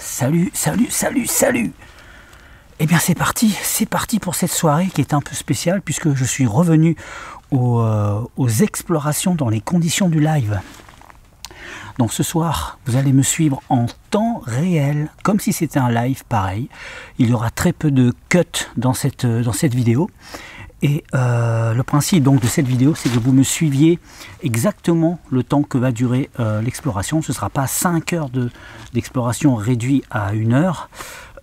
Salut, salut, salut, salut. Eh bien c'est parti pour cette soirée qui est un peu spéciale puisque je suis revenu aux explorations dans les conditions du live. Donc ce soir, vous allez me suivre en temps réel, comme si c'était un live pareil. Il y aura très peu de cuts dans cette vidéo. Et le principe donc de cette vidéo, c'est que vous me suiviez exactement le temps que va durer l'exploration. Ce ne sera pas 5 heures d'exploration réduit à 1 heure.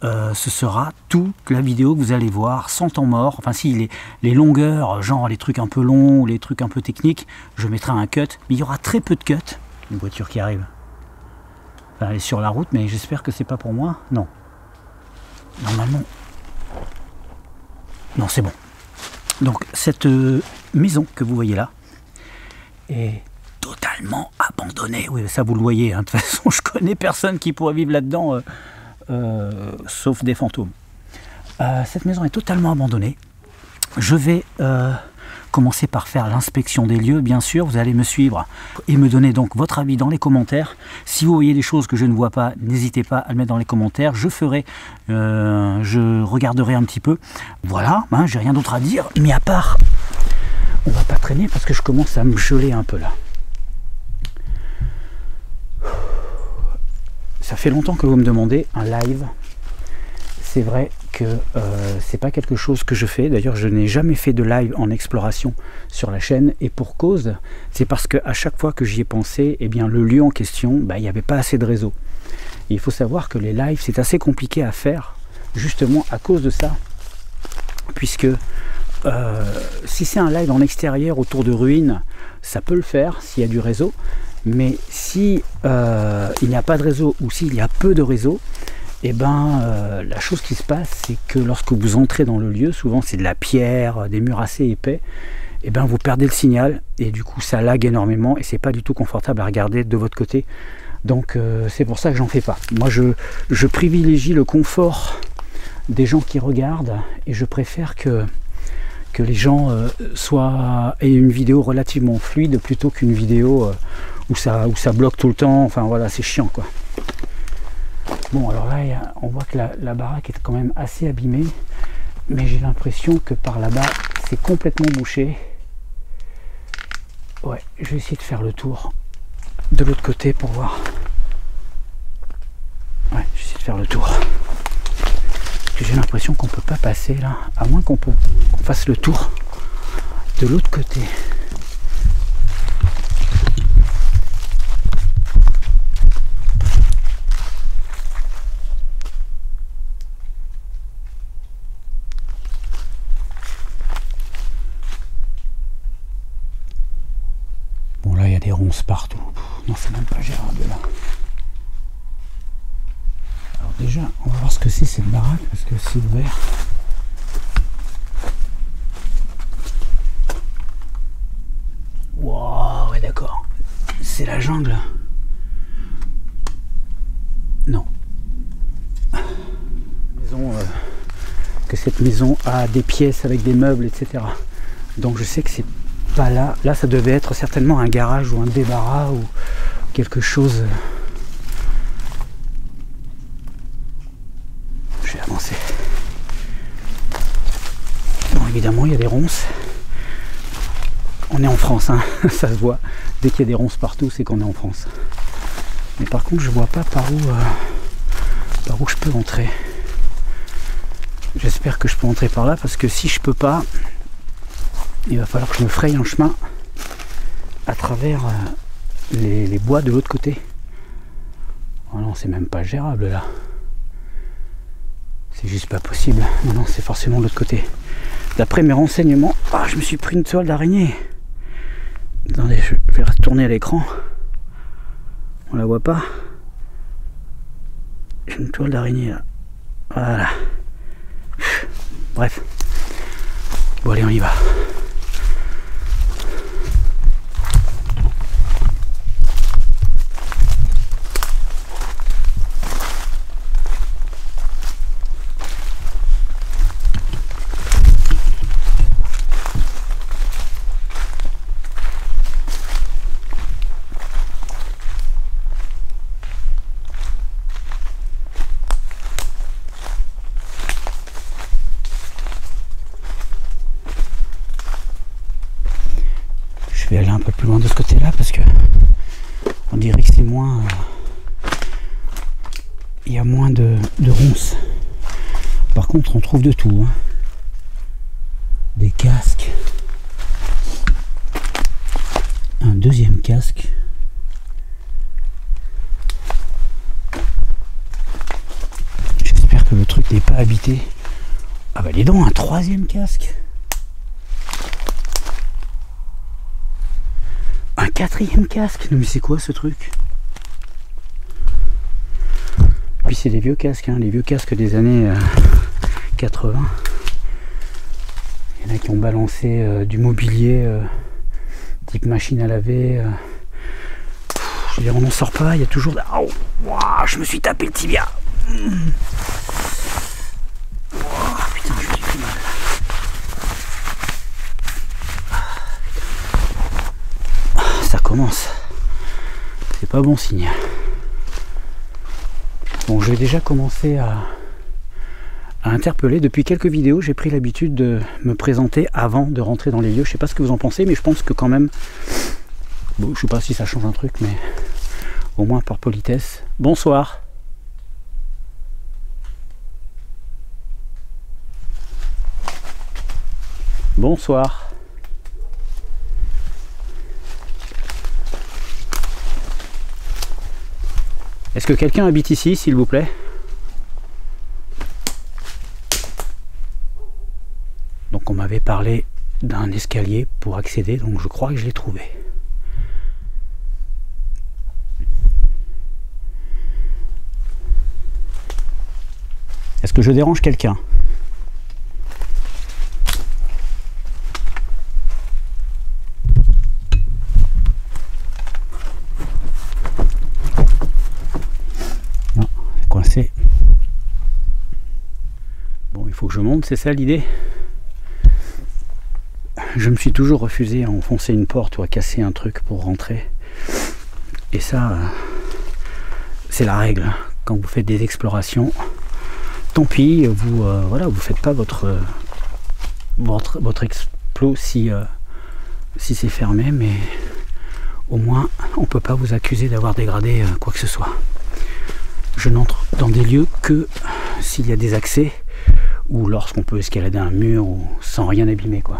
Ce sera toute la vidéo que vous allez voir sans temps mort. Enfin si les longueurs, genre les trucs un peu longs ou les trucs un peu techniques, je mettrai un cut. Mais il y aura très peu de cuts. Une voiture qui arrive. Enfin, elle est sur la route, mais j'espère que c'est pas pour moi. Non. Normalement. Non, c'est bon. Donc cette maison que vous voyez là est totalement abandonnée. Oui, ça vous le voyez. Hein. De toute façon, je connais personne qui pourrait vivre là-dedans, sauf des fantômes. Cette maison est totalement abandonnée. Je vais commencer par faire l'inspection des lieux, bien sûr. Vous allez me suivre et me donner donc votre avis dans les commentaires. Si vous voyez des choses que je ne vois pas, n'hésitez pas à le mettre dans les commentaires. Je ferai, je regarderai un petit peu. Voilà, hein, j'ai rien d'autre à dire. Mais à part, on va pas traîner parce que je commence à me geler un peu là. Ça fait longtemps que vous me demandez un live. C'est vrai que c'est pas quelque chose que je fais. D'ailleurs, je n'ai jamais fait de live en exploration sur la chaîne. Et pour cause, c'est parce qu'à chaque fois que j'y ai pensé, eh bien, le lieu en question, il n'y avait pas assez de réseau. Et il faut savoir que les lives, c'est assez compliqué à faire, justement à cause de ça. Puisque si c'est un live en extérieur autour de ruines, ça peut le faire s'il y a du réseau. Mais si il n'y a pas de réseau ou s'il y a peu de réseau, et la chose qui se passe, c'est que lorsque vous entrez dans le lieu, souvent c'est de la pierre, des murs assez épais, et vous perdez le signal et du coup ça lag énormément et c'est pas du tout confortable à regarder de votre côté. Donc c'est pour ça que j'en fais pas. Moi je privilégie le confort des gens qui regardent et je préfère que les gens aient une vidéo relativement fluide plutôt qu'une vidéo où ça bloque tout le temps. Enfin voilà, c'est chiant quoi. Bon, alors là, on voit que la baraque est quand même assez abîmée, mais j'ai l'impression que par là-bas, c'est complètement bouché. Ouais, je vais essayer de faire le tour de l'autre côté pour voir. Ouais, je vais essayer de faire le tour. J'ai l'impression qu'on peut pas passer là, à moins qu'on fasse le tour de l'autre côté. Bon là il y a des ronces partout. Non, c'est même pas gérable là. Alors déjà on va voir ce que c'est cette baraque parce que c'est ouvert. Wow, ouais d'accord. C'est la jungle. Non. Cette maison a des pièces avec des meubles, etc. Donc je sais que c'est pas là. Là, ça devait être certainement un garage ou un débarras ou quelque chose. Je vais avancer. Bon, évidemment, il y a des ronces. On est en France, hein. Ça se voit. Dès qu'il y a des ronces partout, c'est qu'on est en France. Mais par contre, je vois pas par où je peux entrer. J'espère que je peux entrer par là parce que si je peux pas, il va falloir que je me fraye un chemin à travers les bois de l'autre côté. Oh non, c'est même pas gérable là. C'est juste pas possible. Non, non, c'est forcément de l'autre côté. D'après mes renseignements, je me suis pris une toile d'araignée. Attendez, je vais retourner à l'écran. On la voit pas. J'ai une toile d'araignée là. Voilà. Bref. Bon allez, on y va. dirait que c'est moins... il y a moins de ronces. Par contre, on trouve de tout. Hein. Des casques. Un deuxième casque. J'espère que le truc n'est pas habité. Ah bah dis donc, un troisième casque. Un quatrième casque. Non mais c'est quoi ce truc? Puis c'est des vieux casques, hein, les vieux casques des années 80. Il y en a qui ont balancé du mobilier type machine à laver. Je veux dire, on n'en sort pas, il y a toujours... Oh, wow, je me suis tapé le tibia. Oh, putain, je suis mal. Ça commence. C'est pas bon signe. Bon, je vais déjà commencer à interpeller. Depuis quelques vidéos, j'ai pris l'habitude de me présenter avant de rentrer dans les lieux. Je sais pas ce que vous en pensez, mais je pense que quand même... Bon, je sais pas si ça change un truc, mais au moins par politesse. Bonsoir. Bonsoir. Est-ce que quelqu'un habite ici, s'il vous plaît? Donc on m'avait parlé d'un escalier pour accéder, donc je crois que je l'ai trouvé. Est-ce que je dérange quelqu'un? Coincé. Bon, il faut que je monte, c'est ça l'idée. Je me suis toujours refusé à enfoncer une porte ou à casser un truc pour rentrer. Et ça, c'est la règle. Quand vous faites des explorations, tant pis, vous voilà, vous faites pas votre explos si c'est fermé, mais au moins on peut pas vous accuser d'avoir dégradé quoi que ce soit. Je n'entre dans des lieux que s'il y a des accès ou lorsqu'on peut escalader un mur ou sans rien abîmer, quoi.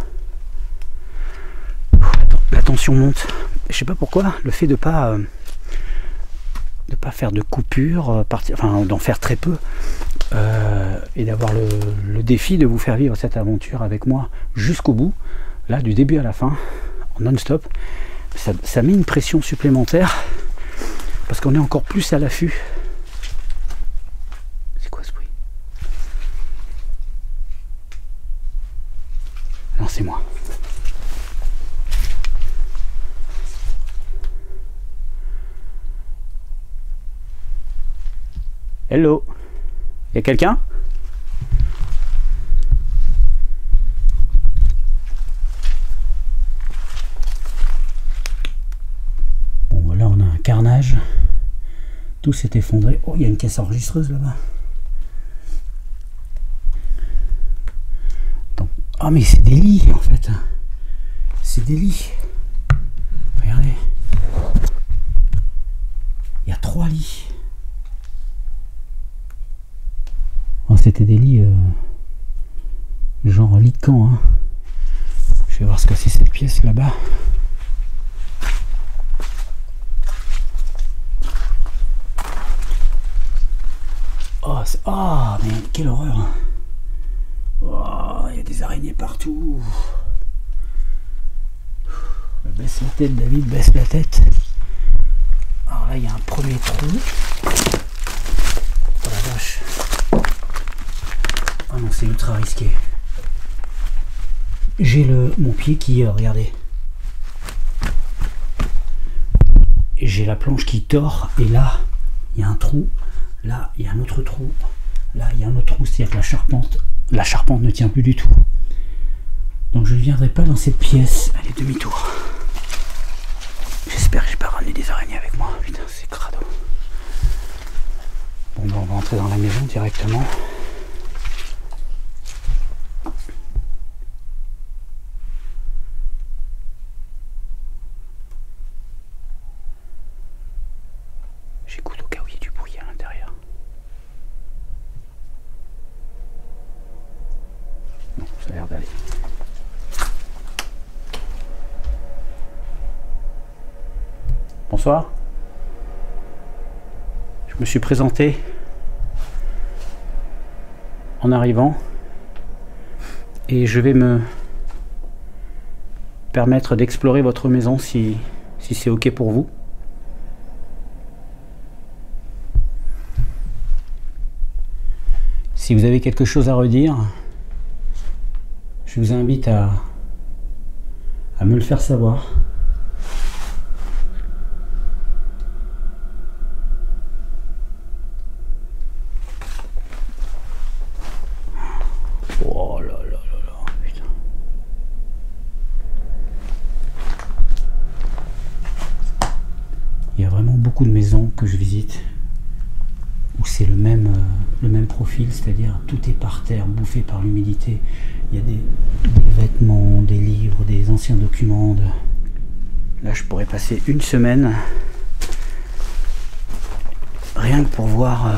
La tension monte. Je sais pas pourquoi, le fait de pas faire de coupure, enfin d'en faire très peu, et d'avoir le défi de vous faire vivre cette aventure avec moi jusqu'au bout, là du début à la fin, en non-stop, ça met une pression supplémentaire parce qu'on est encore plus à l'affût. Non, c'est moi. Hello. Y a quelqu'un? Bon, voilà, on a un carnage. Tout s'est effondré. Oh, il y a une caisse enregistreuse là-bas. Oh mais c'est des lits en fait. C'est des lits. Regardez. Il y a 3 lits. Oh, c'était des lits genre lit de camp. Hein. Je vais voir ce que c'est cette pièce là-bas. Oh mais quelle horreur. Oh, il y a des araignées partout. Baisse la tête, David, baisse la tête. Alors là, il y a un premier trou. Oh la vache. Oh non, c'est ultra risqué. J'ai mon pied qui, regardez. J'ai la planche qui tord. Et là, il y a un trou. Là, il y a un autre trou. Là, il y a un autre trou. C'est-à-dire que la charpente ne tient plus du tout. Donc je ne viendrai pas dans cette pièce. Allez, demi-tour. J'espère que j'ai pas ramené des araignées avec moi. Putain, c'est crado. Bon, ben, on va entrer dans la maison directement. Ça a l'air d'aller. Bonsoir. Je me suis présenté en arrivant et je vais me permettre d'explorer votre maison si c'est ok pour vous. Si vous avez quelque chose à redire, je vous invite à me le faire savoir. Oh là là là là, putain. Il y a vraiment beaucoup de maisons que je visite où c'est le même profil, c'est-à-dire tout est par terre, bouffé par l'humidité. Il y a des vêtements, des livres, des anciens documents. Là, je pourrais passer une semaine rien que pour voir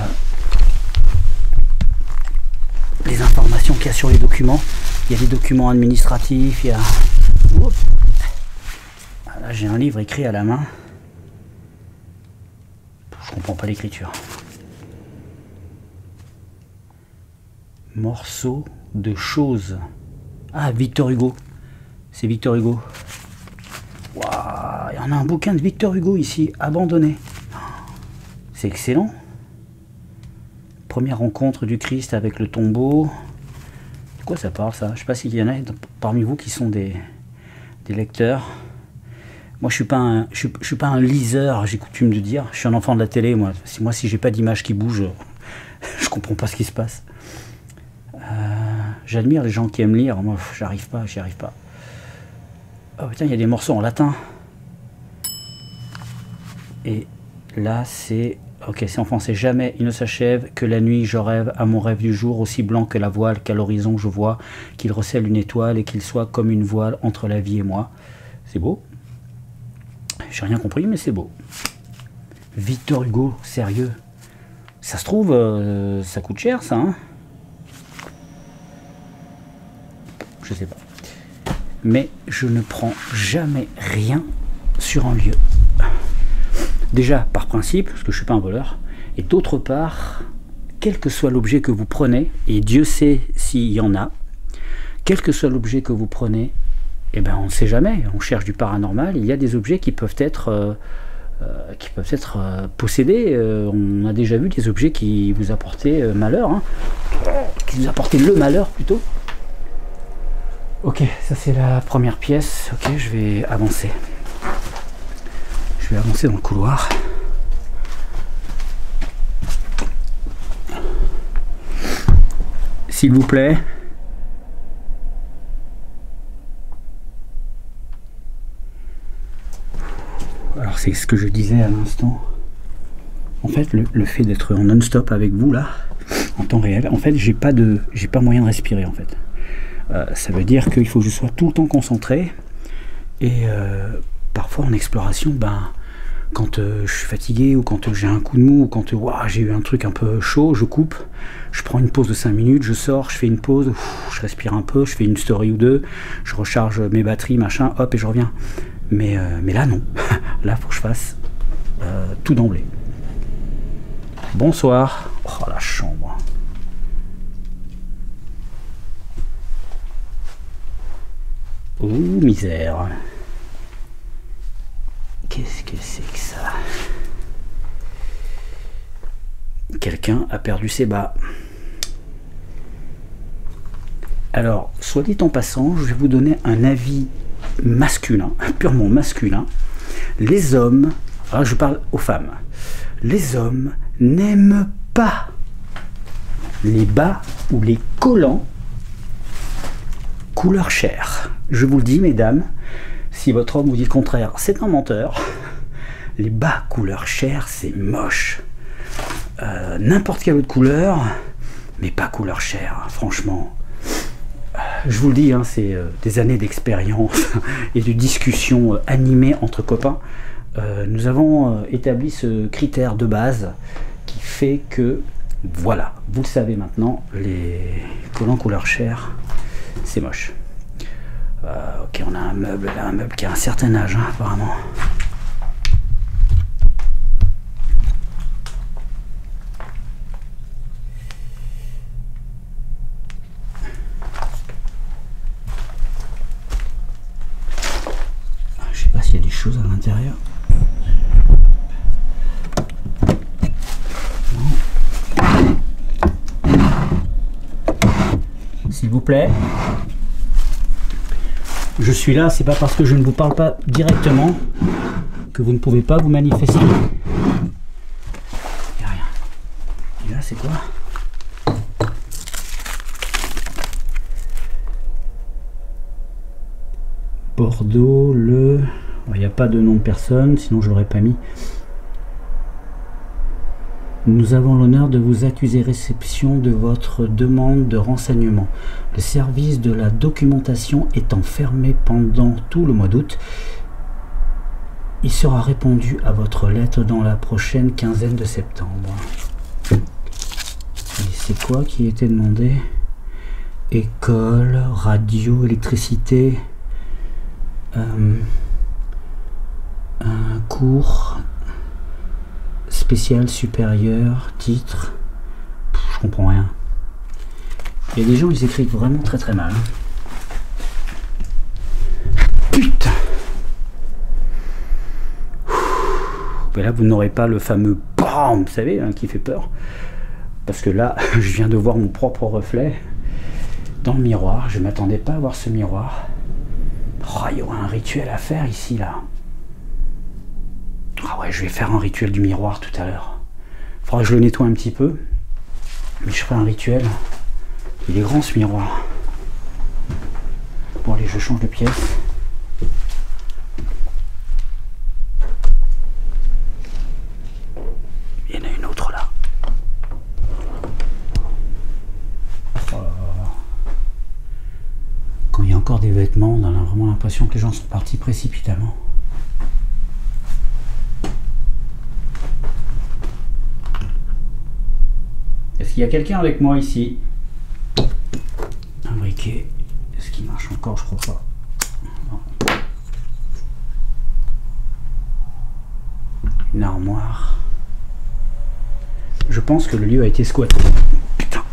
les informations qu'il y a sur les documents. Il y a des documents administratifs, il y a... Là, j'ai un livre écrit à la main. Je comprends pas l'écriture. Morceau de choses. Ah, Victor Hugo. C'est Victor Hugo. Waouh, il y en a un bouquin de Victor Hugo ici, abandonné. C'est excellent. Première rencontre du Christ avec le tombeau. De quoi ça parle, ça? Je sais pas s'il y en a parmi vous qui sont des lecteurs. Moi, je suis pas un liseur, j'ai coutume de dire. Je suis un enfant de la télé, moi. Si j'ai pas d'image qui bouge, je comprends pas ce qui se passe. J'admire les gens qui aiment lire. Moi, j'y arrive pas. Oh putain, il y a des morceaux en latin. Et là, c'est... Ok, c'est en français. Jamais il ne s'achève que la nuit je rêve à mon rêve du jour, aussi blanc que la voile qu'à l'horizon je vois, qu'il recèle une étoile et qu'il soit comme une voile entre la vie et moi. C'est beau. J'ai rien compris, mais c'est beau. Victor Hugo, sérieux. Ça se trouve, ça coûte cher, ça, hein? Je sais pas. Mais je ne prends jamais rien sur un lieu. Déjà, par principe, parce que je ne suis pas un voleur, et d'autre part, quel que soit l'objet que vous prenez, et Dieu sait s'il y en a, quel que soit l'objet que vous prenez, eh ben, on ne sait jamais, on cherche du paranormal, il y a des objets qui peuvent être possédés, on a déjà vu des objets qui vous apportaient malheur, hein, qui vous apportaient le malheur plutôt. Ok, ça c'est la première pièce, ok, je vais avancer. Je vais avancer dans le couloir. S'il vous plaît. Alors c'est ce que je disais à l'instant. En fait, le fait d'être en non-stop avec vous là, en temps réel, en fait, j'ai pas moyen de respirer en fait. Ça veut dire qu'il faut que je sois tout le temps concentré. Et parfois en exploration, ben, quand je suis fatigué ou quand j'ai un coup de mou ou quand j'ai eu un truc un peu chaud, je coupe, je prends une pause de 5 minutes, je sors, je fais une pause, je respire un peu, je fais une story ou deux, je recharge mes batteries, machin, hop, et je reviens. Mais là non, là faut que je fasse tout d'emblée. Bonsoir. Oh la chambre. Oh misère. Qu'est-ce que c'est que ça? Quelqu'un a perdu ses bas. Alors, soit dit en passant, je vais vous donner un avis masculin, purement masculin. Les hommes, alors je parle aux femmes, les hommes n'aiment pas les bas ou les collants couleur chair. Je vous le dis, mesdames, si votre homme vous dit le contraire, c'est un menteur. Les bas couleur chair, c'est moche. N'importe quelle autre couleur, mais pas couleur chair, franchement. Je vous le dis, hein, c'est des années d'expérience et de discussions animées entre copains. Nous avons établi ce critère de base qui fait que, voilà, vous le savez maintenant, les collants couleur chair, C'est moche. Ok, on a un meuble là, un meuble qui a un certain âge, hein, apparemment. Je sais pas s'il y a des choses à l'intérieur. S'il vous plaît. Je suis là, c'est pas parce que je ne vous parle pas directement que vous ne pouvez pas vous manifester. Il n'y a rien. Et là, c'est quoi? Bordeaux, le... Il n'y a pas de nom de personne, sinon je l'aurais pas mis. Nous avons l'honneur de vous accuser réception de votre demande de renseignement. Le service de la documentation étant fermé pendant tout le mois d'août, il sera répondu à votre lettre dans la prochaine quinzaine de septembre. Et c'est quoi qui était demandé? École, radio, électricité, un cours spécial, supérieur, titre, je comprends rien. Il y a des gens, ils écrivent vraiment très très mal. Putain. Mais là, vous n'aurez pas le fameux BAM, vous savez, hein, qui fait peur. Parce que là, je viens de voir mon propre reflet dans le miroir. Je ne m'attendais pas à voir ce miroir. Oh, il y aura un rituel à faire ici, là. Ah ouais, je vais faire un rituel du miroir tout à l'heure. Il faudra que je le nettoie un petit peu. Mais je ferai un rituel. Il est grand ce miroir. Bon allez, je change de pièce. Il y en a une autre là. Oh là là. Quand il y a encore des vêtements, on a vraiment l'impression que les gens sont partis précipitamment. Est-ce qu'il y a quelqu'un avec moi ici? Un briquet. Est-ce qu'il marche encore? Je crois pas. Non. Une armoire. Je pense que le lieu a été squatté. Putain.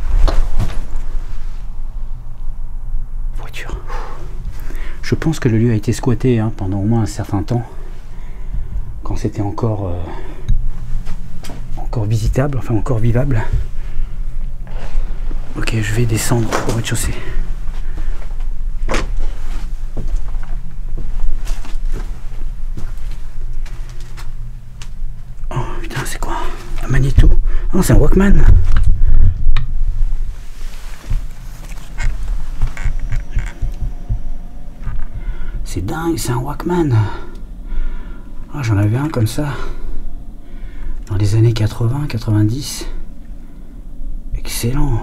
Voiture. Je pense que le lieu a été squatté, hein, pendant au moins un certain temps. Quand c'était encore visitable, enfin encore vivable. Ok, je vais descendre au rez-de-chaussée. Oh putain, c'est quoi? Un magnéto? Oh, c'est un Walkman. C'est dingue, c'est un Walkman. Oh, j'en avais un comme ça. Dans les années 80, 90. Excellent.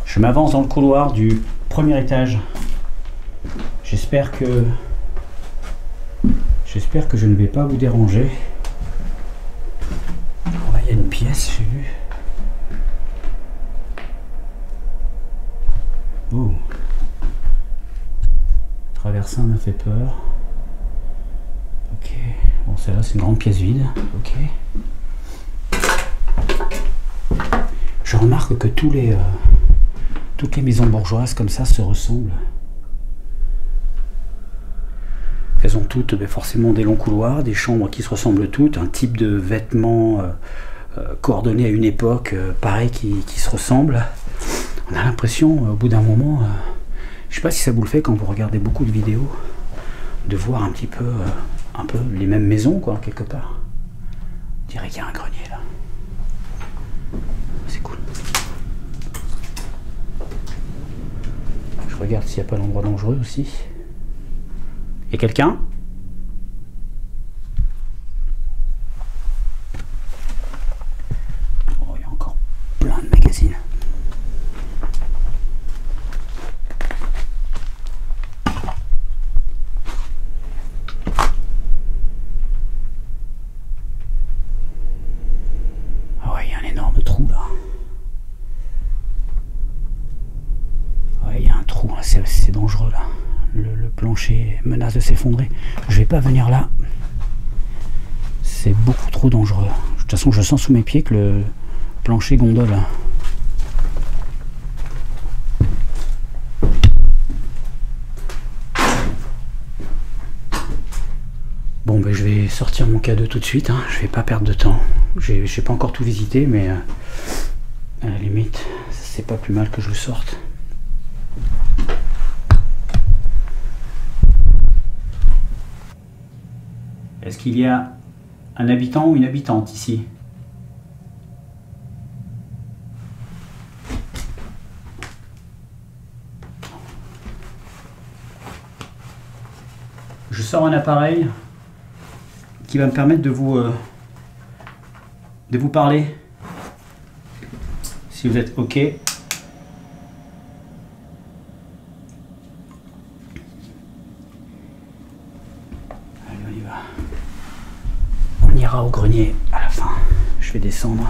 Je m'avance dans le couloir du premier étage. J'espère que je ne vais pas vous déranger. Oh, là, il y a une pièce, j'ai vu. Oh. Traversin m'a fait peur. Ok. Bon, celle-là, c'est une grande pièce vide. Ok. Je remarque que toutes les maisons bourgeoises comme ça se ressemblent. Elles ont toutes forcément des longs couloirs, des chambres qui se ressemblent toutes, un type de vêtements coordonnés à une époque, pareil, qui se ressemblent. On a l'impression, au bout d'un moment, je sais pas si ça vous le fait quand vous regardez beaucoup de vidéos, de voir un petit peu, un peu les mêmes maisons, quoi, quelque part. On dirait qu'il y a un grenier là. C'est cool. Je regarde s'il n'y a pas d'endroit dangereux aussi. Il y a quelqu'un? Oh, il y a encore plein de magazines. un trou, hein, c'est dangereux là. Le plancher menace de s'effondrer. Je vais pas venir là. C'est beaucoup trop dangereux. De toute façon, je sens sous mes pieds que le plancher gondole. Bon, ben, je vais sortir mon K2 tout de suite. Hein. Je vais pas perdre de temps. J'ai pas encore tout visité, mais à la limite, c'est pas plus mal que je le sorte. Est-ce qu'il y a un habitant ou une habitante ici? Je sors un appareil qui va me permettre de vous parler. Si vous êtes OK. Allez, on y va. On ira au grenier à la fin. Je vais descendre.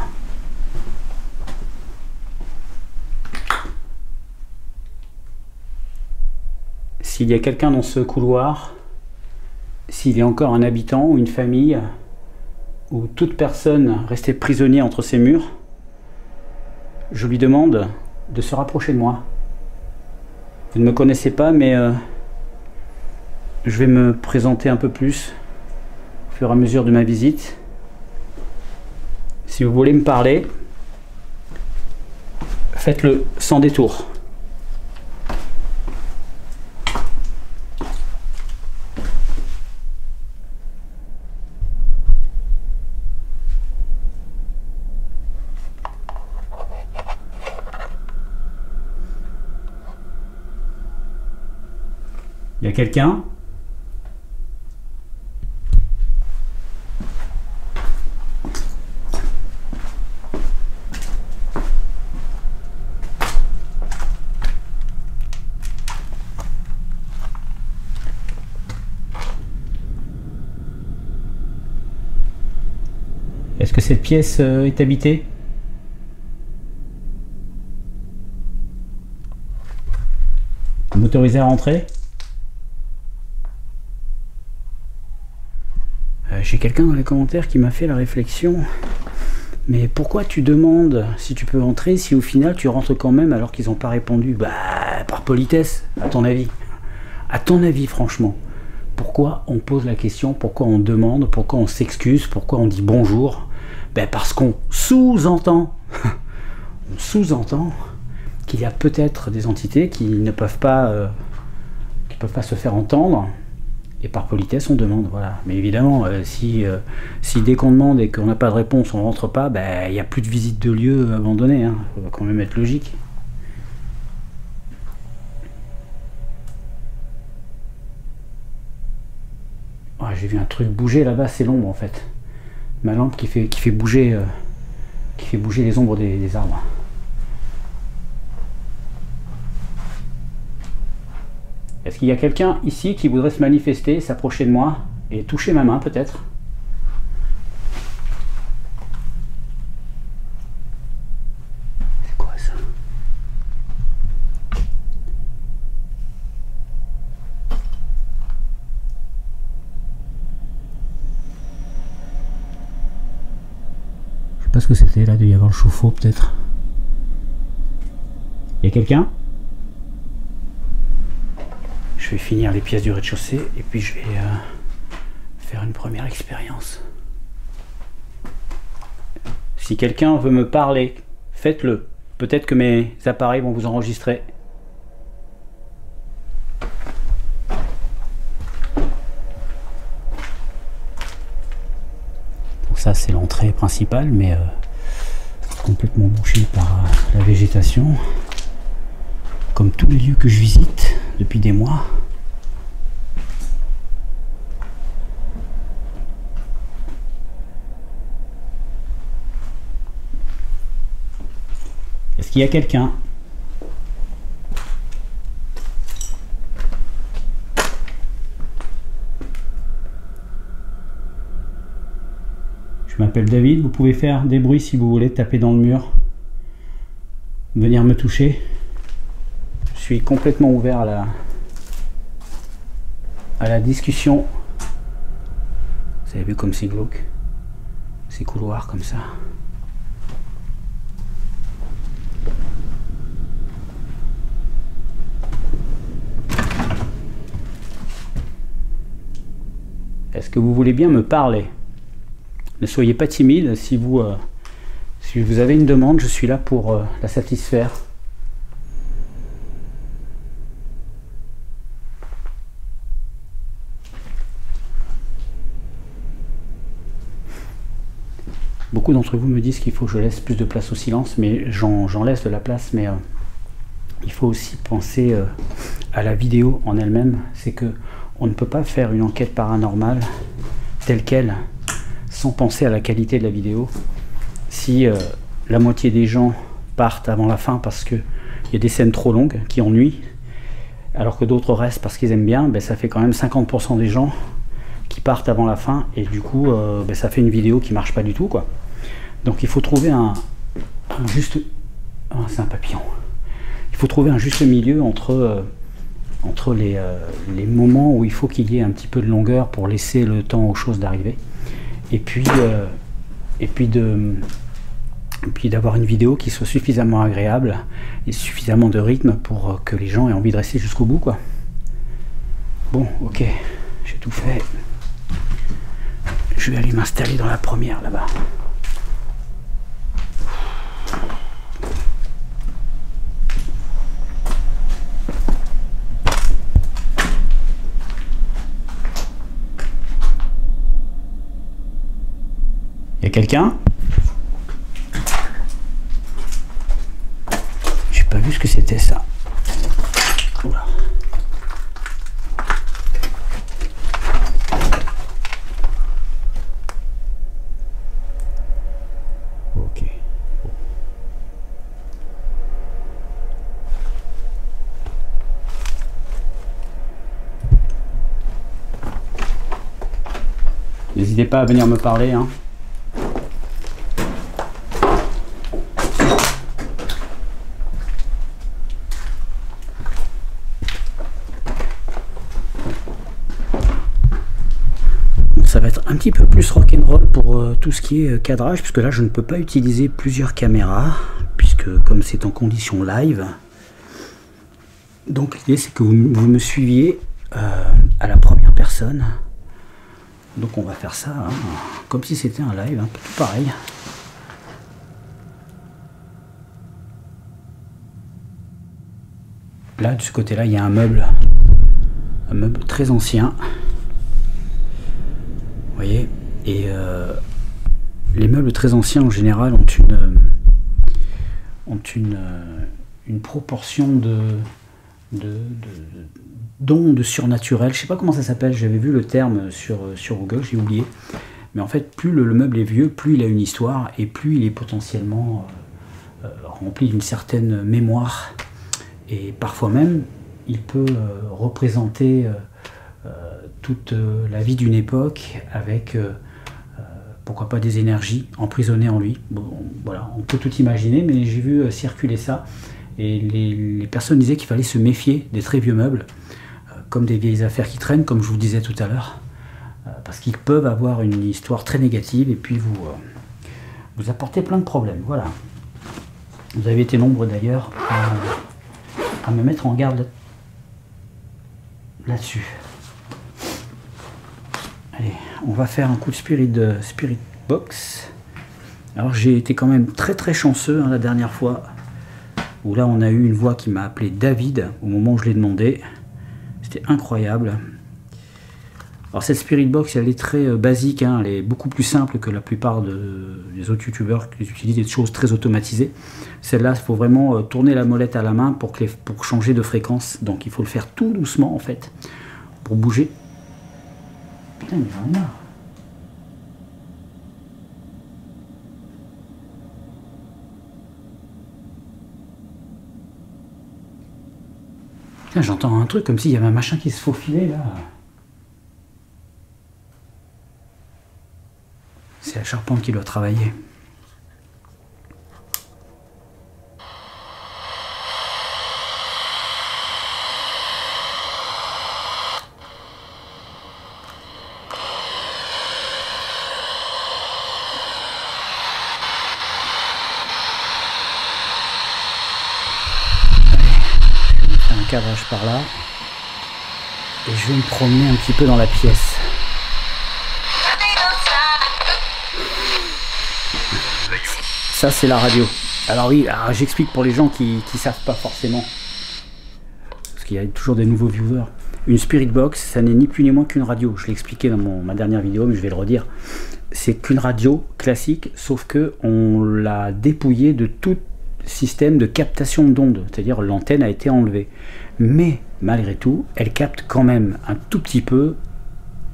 S'il y a quelqu'un dans ce couloir, s'il y a encore un habitant ou une famille, ou toute personne restée prisonnière entre ces murs, je lui demande de se rapprocher de moi. Vous ne me connaissez pas, mais je vais me présenter un peu plus au fur et à mesure de ma visite. Si vous voulez me parler, faites-le sans détour. Il y a quelqu'un? Est-ce que cette pièce est habitée? Vous m'autorisez à rentrer? J'ai quelqu'un dans les commentaires qui m'a fait la réflexion. Mais pourquoi tu demandes si tu peux entrer si au final tu rentres quand même alors qu'ils n'ont pas répondu? Bah, par politesse, à ton avis. À ton avis, franchement. Pourquoi on pose la question? Pourquoi on demande? Pourquoi on s'excuse? Pourquoi on dit bonjour? Ben parce qu'on sous-entend. On sous-entend qu'il y a peut-être des entités qui ne peuvent pas, se faire entendre. Et par politesse, on demande, voilà. Mais évidemment, si dès qu'on demande et qu'on n'a pas de réponse, on rentre pas, ben, il n'y a plus de visite de lieu abandonnée. Hein. Ça va quand même être logique. Oh, j'ai vu un truc bouger là-bas, c'est l'ombre en fait. Ma lampe qui fait bouger les ombres des arbres. Est-ce qu'il y a quelqu'un ici qui voudrait se manifester, s'approcher de moi et toucher ma main peut-être? C'est quoi ça? Je sais pas ce que c'était là, il doit y avoir le chauffe-eau peut-être. Il y a quelqu'un? Je vais finir les pièces du rez-de-chaussée et puis je vais faire une première expérience. Si quelqu'un veut me parler, faites-le. Peut-être que mes appareils vont vous enregistrer. Donc ça c'est l'entrée principale, mais complètement bouchée par la végétation. Comme tous les lieux que je visite depuis des mois. Est-ce qu'il y a quelqu'un? Je m'appelle David, vous pouvez faire des bruits si vous voulez, taper dans le mur, venir me toucher. Je suis complètement ouvert à la discussion. Vous avez vu comme c'est glauque, ces couloirs comme ça. Est-ce que vous voulez bien me parler? Ne soyez pas timide, si vous avez une demande, je suis là pour la satisfaire. Beaucoup d'entre vous me disent qu'il faut que je laisse plus de place au silence, mais j'en laisse de la place, mais il faut aussi penser à la vidéo en elle-même. C'est que on ne peut pas faire une enquête paranormale telle qu'elle sans penser à la qualité de la vidéo. Si la moitié des gens partent avant la fin parce qu'il y a des scènes trop longues qui ennuient, alors que d'autres restent parce qu'ils aiment bien, ben ça fait quand même 50% des gens qui partent avant la fin, et du coup ben ça fait une vidéo qui marche pas du tout, quoi. Donc il faut trouver un juste... Oh, c'est un papillon. Il faut trouver un juste milieu entre les moments où il faut qu'il y ait un petit peu de longueur pour laisser le temps aux choses d'arriver, et puis d'avoir une vidéo qui soit suffisamment agréable et suffisamment de rythme pour que les gens aient envie de rester jusqu'au bout, quoi. Bon, ok, j'ai tout fait. Je vais aller m'installer dans la première là-bas. Il y a quelqu'un? J'ai pas vu ce que c'était ça. Oula. Ok. Bon. N'hésitez pas à venir me parler, hein. Ça va être un petit peu plus rock'n'roll pour tout ce qui est cadrage, puisque là je ne peux pas utiliser plusieurs caméras, puisque comme c'est en condition live. Donc l'idée c'est que vous me suiviez à la première personne. Donc on va faire ça hein, comme si c'était un live, hein, tout pareil. Là de ce côté-là il y a un meuble très ancien. Vous voyez, et les meubles très anciens en général ont une proportion d'ondes surnaturelles. Je sais pas comment ça s'appelle, j'avais vu le terme sur Google, j'ai oublié. Mais en fait, plus le meuble est vieux, plus il a une histoire et plus il est potentiellement rempli d'une certaine mémoire. Et parfois même, il peut représenter toute la vie d'une époque avec pourquoi pas des énergies emprisonnées en lui. Bon, voilà, on peut tout imaginer, mais j'ai vu circuler ça et les personnes disaient qu'il fallait se méfier des très vieux meubles comme des vieilles affaires qui traînent, comme je vous disais tout à l'heure, parce qu'ils peuvent avoir une histoire très négative et puis vous apporter plein de problèmes. Voilà, vous avez été nombreux d'ailleurs à me mettre en garde là-dessus. Allez, on va faire un coup de Spirit Box. Alors j'ai été quand même très chanceux hein, la dernière fois, où là on a eu une voix qui m'a appelé David au moment où je l'ai demandé. C'était incroyable. Alors cette Spirit Box elle est très basique, hein, elle est beaucoup plus simple que la plupart des autres youtubeurs qui utilisent des choses très automatisées. Celle-là, il faut vraiment tourner la molette à la main pour changer de fréquence. Donc il faut le faire tout doucement en fait, pour bouger. Putain, mais j'en ai marre. J'entends un truc comme s'il y avait un machin qui se faufilait là. C'est la charpente qui doit travailler. faire un cadrage par là. Et je vais me promener un petit peu dans la pièce. Ça, c'est la radio. Alors oui, j'explique pour les gens qui ne savent pas forcément. Parce qu'il y a toujours des nouveaux viewers. Une Spirit Box, ça n'est ni plus ni moins qu'une radio. Je l'ai expliqué dans ma dernière vidéo, mais je vais le redire. C'est qu'une radio classique, sauf que on l'a dépouillée de tout système de captation d'ondes. C'est-à-dire l'antenne a été enlevée. Mais malgré tout, elle capte quand même un tout petit peu,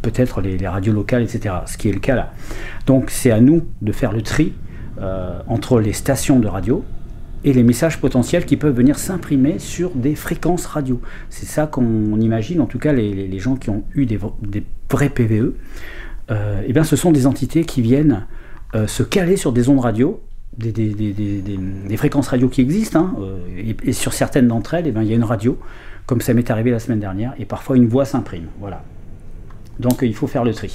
peut-être les radios locales, etc. Ce qui est le cas là. Donc c'est à nous de faire le tri entre les stations de radio et les messages potentiels qui peuvent venir s'imprimer sur des fréquences radio. C'est ça qu'on imagine, en tout cas les gens qui ont eu des vrais PVE, et bien ce sont des entités qui viennent se caler sur des ondes radio, des fréquences radio qui existent, hein, et sur certaines d'entre elles, il y a une radio, comme ça m'est arrivé la semaine dernière, et parfois une voix s'imprime. Voilà. Donc il faut faire le tri.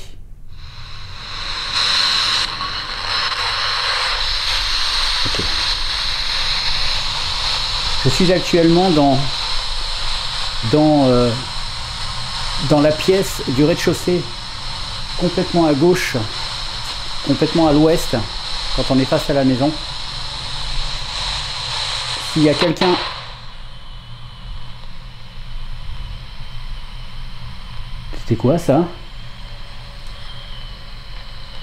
Okay. Je suis actuellement dans la pièce du rez-de-chaussée, complètement à gauche, complètement à l'ouest, quand on est face à la maison. S'il y a quelqu'un... C'était quoi ça?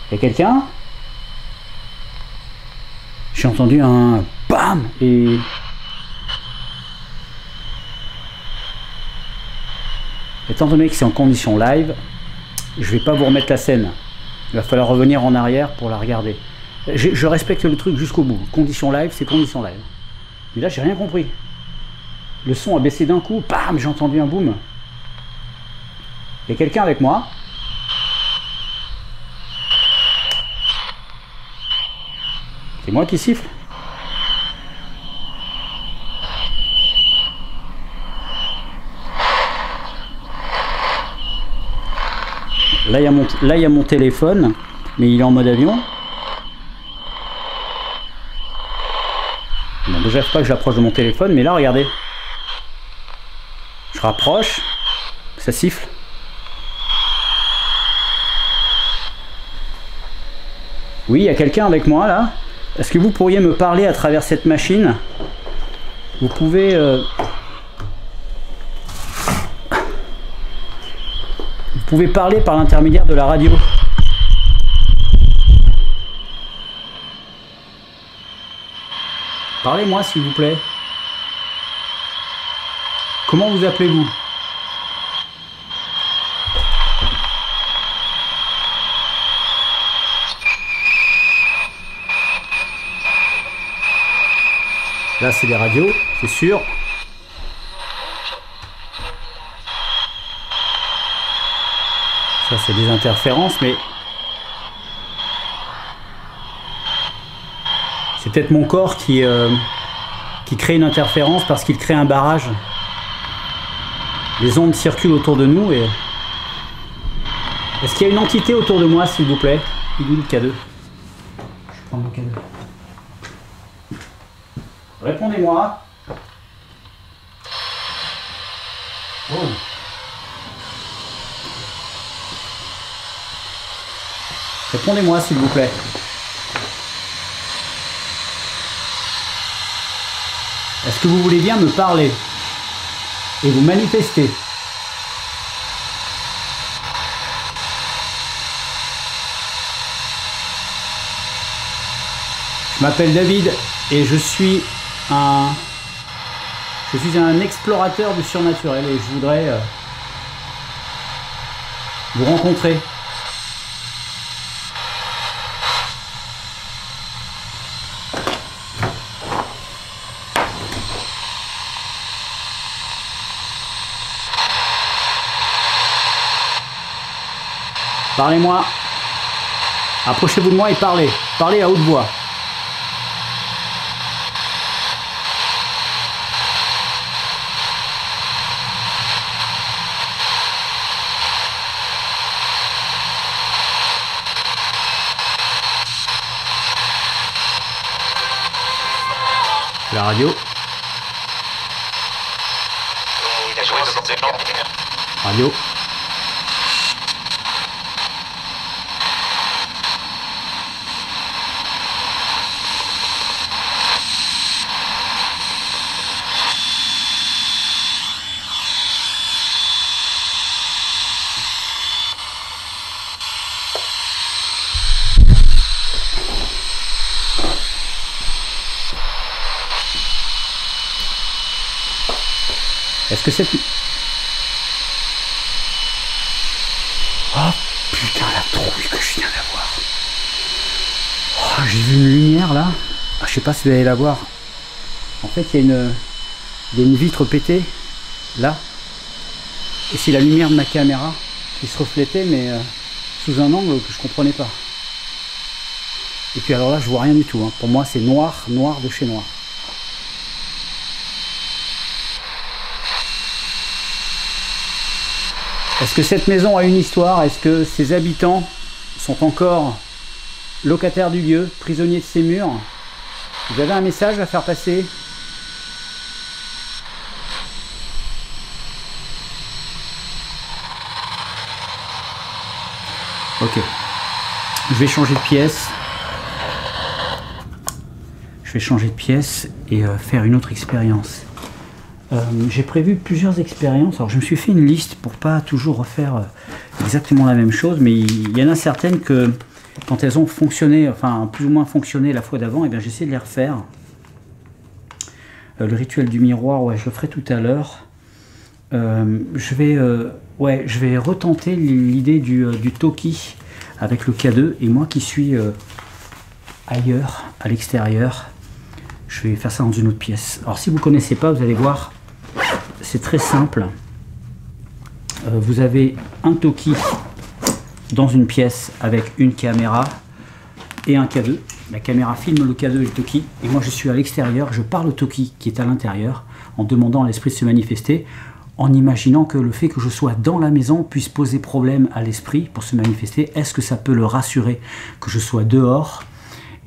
Il y a quelqu'un? J'ai entendu un BAM et... Étant donné que c'est en condition live, je vais pas vous remettre la scène. Il va falloir revenir en arrière pour la regarder. Je respecte le truc jusqu'au bout. Condition live, c'est condition live. Mais là, j'ai rien compris. Le son a baissé d'un coup. Bam, j'ai entendu un boom. Il y a quelqu'un avec moi? C'est moi qui siffle? Là, il y a mon téléphone, mais il est en mode avion. Bon, déjà, il ne faut pas que j'approche de mon téléphone, mais là, regardez. Je rapproche, ça siffle. Oui, il y a quelqu'un avec moi, là. Est-ce que vous pourriez me parler à travers cette machine? Vous pouvez... Vous pouvez parler par l'intermédiaire de la radio. Parlez-moi s'il vous plaît. Comment vous appelez-vous? Là c'est des radios, c'est sûr. Ça c'est des interférences, mais c'est peut-être mon corps qui crée une interférence parce qu'il crée un barrage. Les ondes circulent autour de nous et... Est-ce qu'il y a une entité autour de moi, s'il vous plaît? Il est où le K2? Je prends mon K2. Répondez-moi. Oh. Répondez-moi, s'il vous plaît. Est-ce que vous voulez bien me parler et vous manifester? Je m'appelle David et je suis un explorateur du surnaturel et je voudrais vous rencontrer. Parlez-moi. Approchez-vous de moi et parlez. Parlez à haute voix. La radio. Radio. Est-ce que cette... Oh putain la trouille que je viens d'avoir. Oh, j'ai vu une lumière là. Ah, je sais pas si vous allez la voir. En fait il y a une vitre pétée là. Et c'est la lumière de ma caméra qui se reflétait mais sous un angle que je comprenais pas. Et puis alors là je vois rien du tout. Hein. Pour moi c'est noir, noir de chez noir. Est-ce que cette maison a une histoire? Est-ce que ses habitants sont encore locataires du lieu, prisonniers de ses murs? Vous avez un message à faire passer? Ok. Je vais changer de pièce. Je vais changer de pièce et faire une autre expérience. J'ai prévu plusieurs expériences. Alors je me suis fait une liste pour pas toujours refaire exactement la même chose, mais il y en a certaines que quand elles ont fonctionné, enfin plus ou moins fonctionné la fois d'avant, et bien j'essaie de les refaire. Le rituel du miroir, ouais, je le ferai tout à l'heure. Je vais retenter l'idée du Toki avec le K2, et moi qui suis ailleurs, à l'extérieur, je vais faire ça dans une autre pièce. Alors si vous ne connaissez pas, vous allez voir, c'est très simple. Vous avez un Toki dans une pièce avec une caméra et un K2. La caméra filme le K2 et le Toki, et moi je suis à l'extérieur, je parle au Toki qui est à l'intérieur, en demandant à l'esprit de se manifester, en imaginant que le fait que je sois dans la maison puisse poser problème à l'esprit pour se manifester. Est-ce que ça peut le rassurer que je sois dehors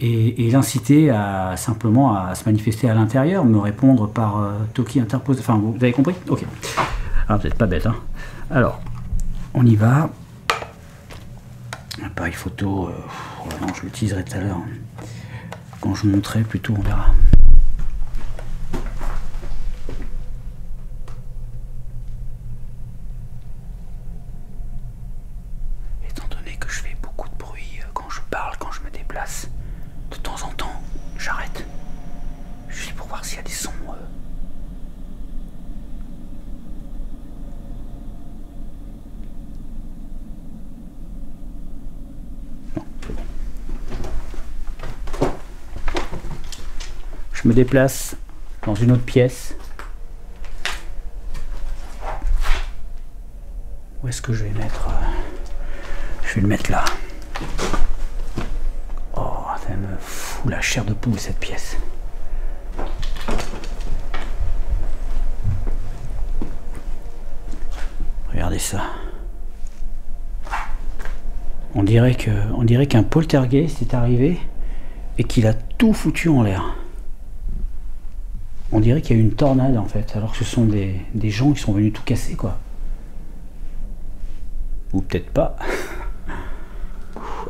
et l'inciter à simplement à se manifester à l'intérieur, me répondre par Toki interposé. Enfin, vous avez compris? Ok. Alors, vous n'êtes pas bête, hein. Alors, on y va. Appareil photo, non, je l'utiliserai tout à l'heure. Quand je monterai, plutôt, on verra. Étant donné que je fais beaucoup de bruit quand je parle, quand je me déplace, de temps en temps, j'arrête. Juste pour voir s'il y a des sons. Non, c'est bon. Je me déplace dans une autre pièce. Où est-ce que je vais mettre Je vais le mettre là. Oh, ça me fout la chair de poule cette pièce. Regardez ça. On dirait qu'un poltergeist est arrivé et qu'il a tout foutu en l'air. On dirait qu'il y a eu une tornade en fait, alors que ce sont des gens qui sont venus tout casser quoi. Ou peut-être pas.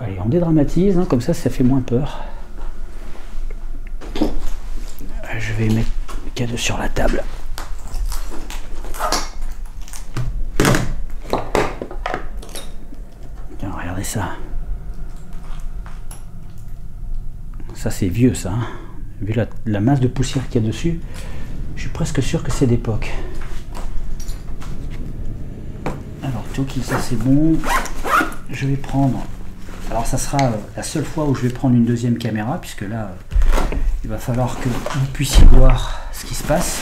Allez, on dédramatise, hein, comme ça fait moins peur. Je vais mettre le cadeau sur la table. Tiens, regardez ça. Ça c'est vieux ça. Hein. Vu la masse de poussière qu'il y a dessus, je suis presque sûr que c'est d'époque. Alors Toki, ça c'est bon. Je vais prendre... Alors ça sera la seule fois où je vais prendre une deuxième caméra, puisque là, il va falloir que vous puissiez voir ce qui se passe.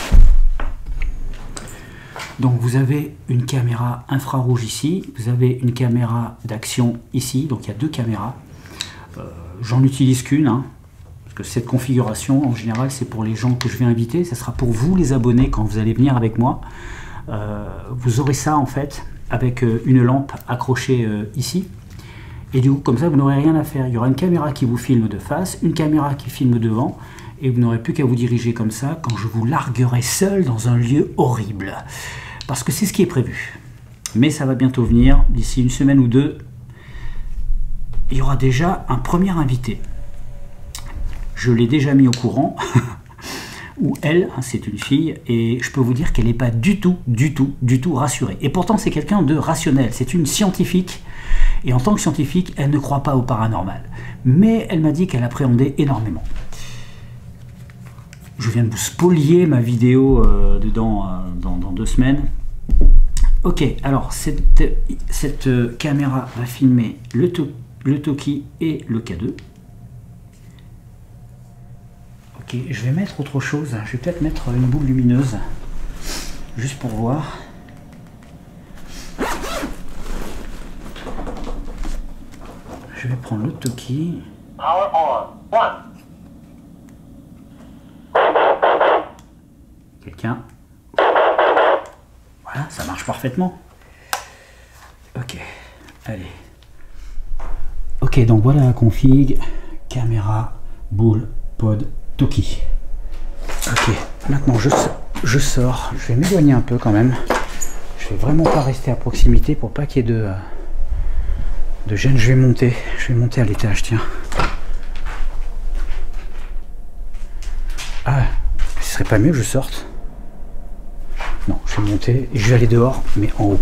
Donc vous avez une caméra infrarouge ici, vous avez une caméra d'action ici, donc il y a deux caméras. J'en utilise qu'une, hein, parce que cette configuration, en général, c'est pour les gens que je vais inviter. Ça sera pour vous, les abonnés, quand vous allez venir avec moi. Vous aurez ça, en fait, avec une lampe accrochée ici. Et du coup, comme ça, vous n'aurez rien à faire. Il y aura une caméra qui vous filme de face, une caméra qui filme devant, et vous n'aurez plus qu'à vous diriger comme ça quand je vous larguerai seul dans un lieu horrible. parce que c'est ce qui est prévu. Mais ça va bientôt venir, d'ici une semaine ou deux, il y aura déjà un premier invité. Je l'ai déjà mis au courant, ou elle, c'est une fille, et je peux vous dire qu'elle n'est pas du tout rassurée. Et pourtant c'est quelqu'un de rationnel, c'est une scientifique, et en tant que scientifique, elle ne croit pas au paranormal. Mais elle m'a dit qu'elle appréhendait énormément. Je viens de vous spolier ma vidéo dans 2 semaines. Ok, alors cette caméra va filmer le Toki et le K2. Ok, je vais mettre autre chose. Je vais peut-être mettre une boule lumineuse, juste pour voir. Je vais prendre le Toki. Power on. One. Quelqu'un. Voilà, ça marche parfaitement. Ok, allez. Ok, donc voilà la config. Caméra, boule, pod, Toki. Ok, maintenant je sors. Je vais m'éloigner un peu quand même. Je vais vraiment pas rester à proximité pour pas qu'il y ait de gêne. Je vais monter à l'étage, tiens. Ah, ce serait pas mieux que je sorte? Non, je vais monter et je vais aller dehors, mais en haut.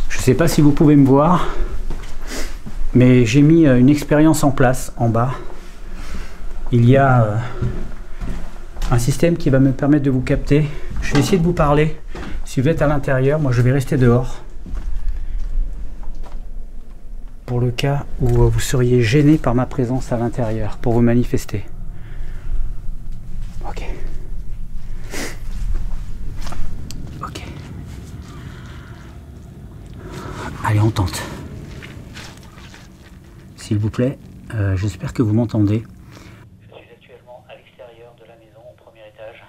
Je sais pas si vous pouvez me voir, mais j'ai mis une expérience en place en bas. Il y a un système qui va me permettre de vous capter. Je vais essayer de vous parler. Si vous êtes à l'intérieur, moi je vais rester dehors. Pour le cas où vous seriez gêné par ma présence à l'intérieur, pour vous manifester. Ok. Ok. Allez, on tente. S'il vous plaît, j'espère que vous m'entendez. Je suis actuellement à l'extérieur de la maison, au premier étage.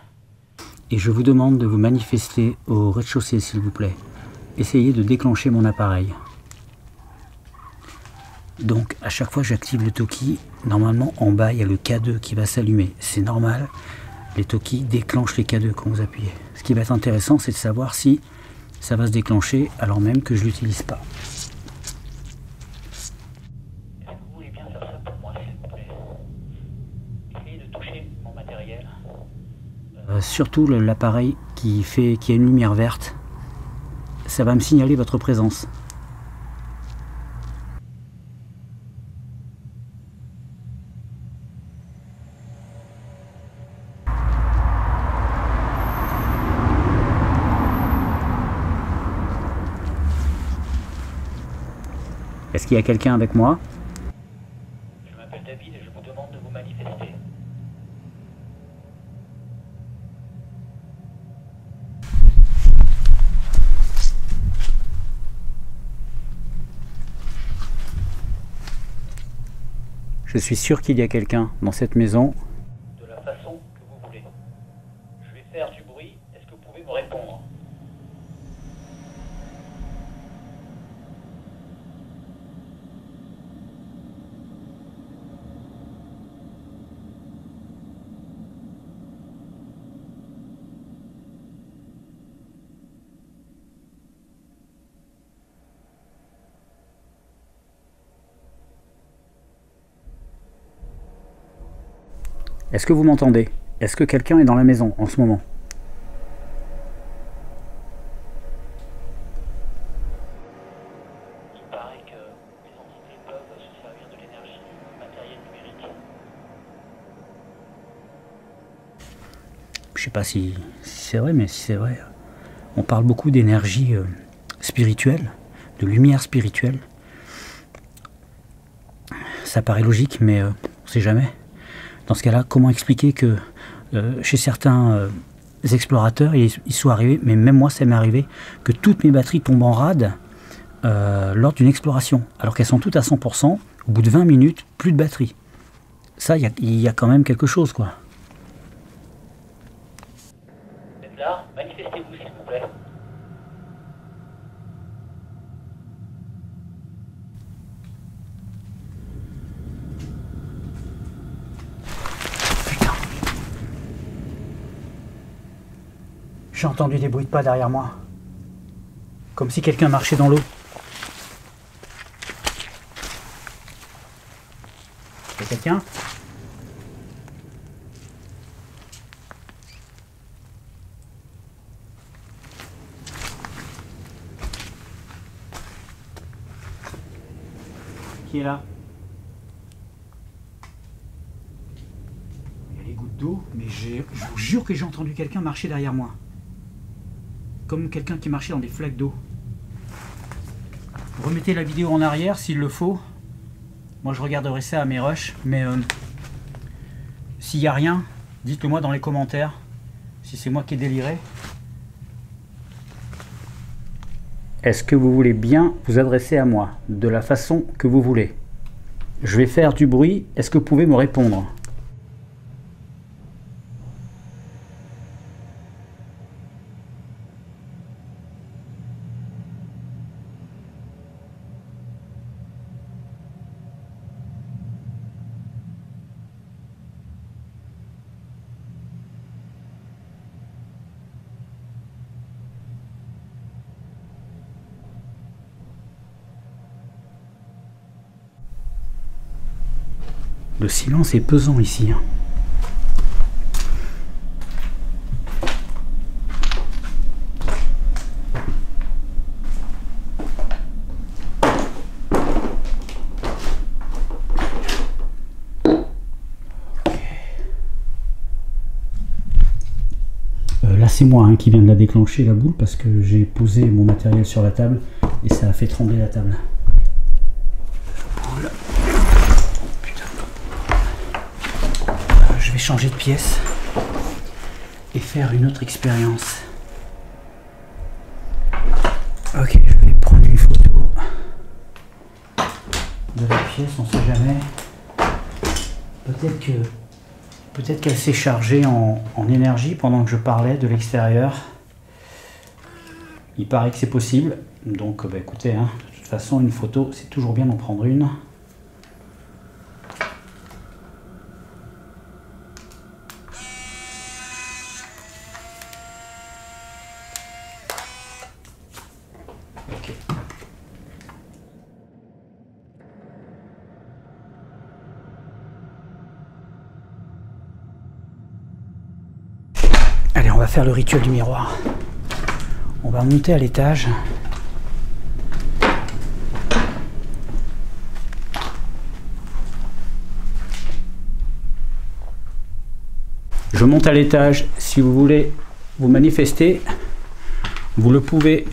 Et je vous demande de vous manifester au rez-de-chaussée, s'il vous plaît. Essayez de déclencher mon appareil. Donc à chaque fois que j'active le Toki, normalement en bas il y a le K2 qui va s'allumer. C'est normal, les Toki déclenchent les K2 quand vous appuyez. Ce qui va être intéressant, c'est de savoir si ça va se déclencher alors même que je ne l'utilise pas. Est-ce que vous voulez bien faire ça pour moi, s'il vous plaît? Essayez de toucher mon matériel. Surtout l'appareil qui a une lumière verte, ça va me signaler votre présence. Est-ce qu'il y a quelqu'un avec moi? Je m'appelle David et je vous demande de vous manifester. Je suis sûr qu'il y a quelqu'un dans cette maison. De la façon que vous voulez. Je vais faire du bruit. Est-ce que vous pouvez me répondre? Est-ce que vous m'entendez? Est-ce que quelqu'un est dans la maison en ce moment? Il paraît que les entités peuvent se servir de l'énergie matérielle numérique. Je sais pas si c'est vrai, mais si c'est vrai, on parle beaucoup d'énergie spirituelle, de lumière spirituelle. Ça paraît logique, mais on ne sait jamais. Dans ce cas-là, comment expliquer que chez certains explorateurs, il soit arrivé, mais même moi ça m'est arrivé, que toutes mes batteries tombent en rade lors d'une exploration, alors qu'elles sont toutes à 100%, au bout de 20 minutes, plus de batterie. Ça, il y a quand même quelque chose, quoi. Vous êtes là? Manifestez-vous, s'il vous plaît. Putain. J'ai entendu des bruits de pas derrière moi. Comme si quelqu'un marchait dans l'eau. Il y a quelqu'un ? Qui est là? Il y a les gouttes d'eau, mais je vous jure que j'ai entendu quelqu'un marcher derrière moi. Comme quelqu'un qui marchait dans des flaques d'eau. Remettez la vidéo en arrière s'il le faut. Moi je regarderai ça à mes rushs, mais s'il n'y a rien, dites-le moi dans les commentaires. Si c'est moi qui ai déliré. Est-ce que vous voulez bien vous adresser à moi de la façon que vous voulez? Je vais faire du bruit, est-ce que vous pouvez me répondre? Le silence est pesant ici. Là c'est moi qui viens de la déclencher la boule parce que j'ai posé mon matériel sur la table et ça a fait trembler la table. Je vais changer de pièce et faire une autre expérience. Ok, je vais prendre une photo de la pièce, on sait jamais. Peut-être qu'elle s'est chargée en énergie pendant que je parlais de l'extérieur. Il paraît que c'est possible. Donc écoutez, de toute façon une photo c'est toujours bien d'en prendre une. Allez, on va faire le rituel du miroir. On va monter à l'étage. Je monte à l'étage. Si vous voulez vous manifester, vous le pouvez.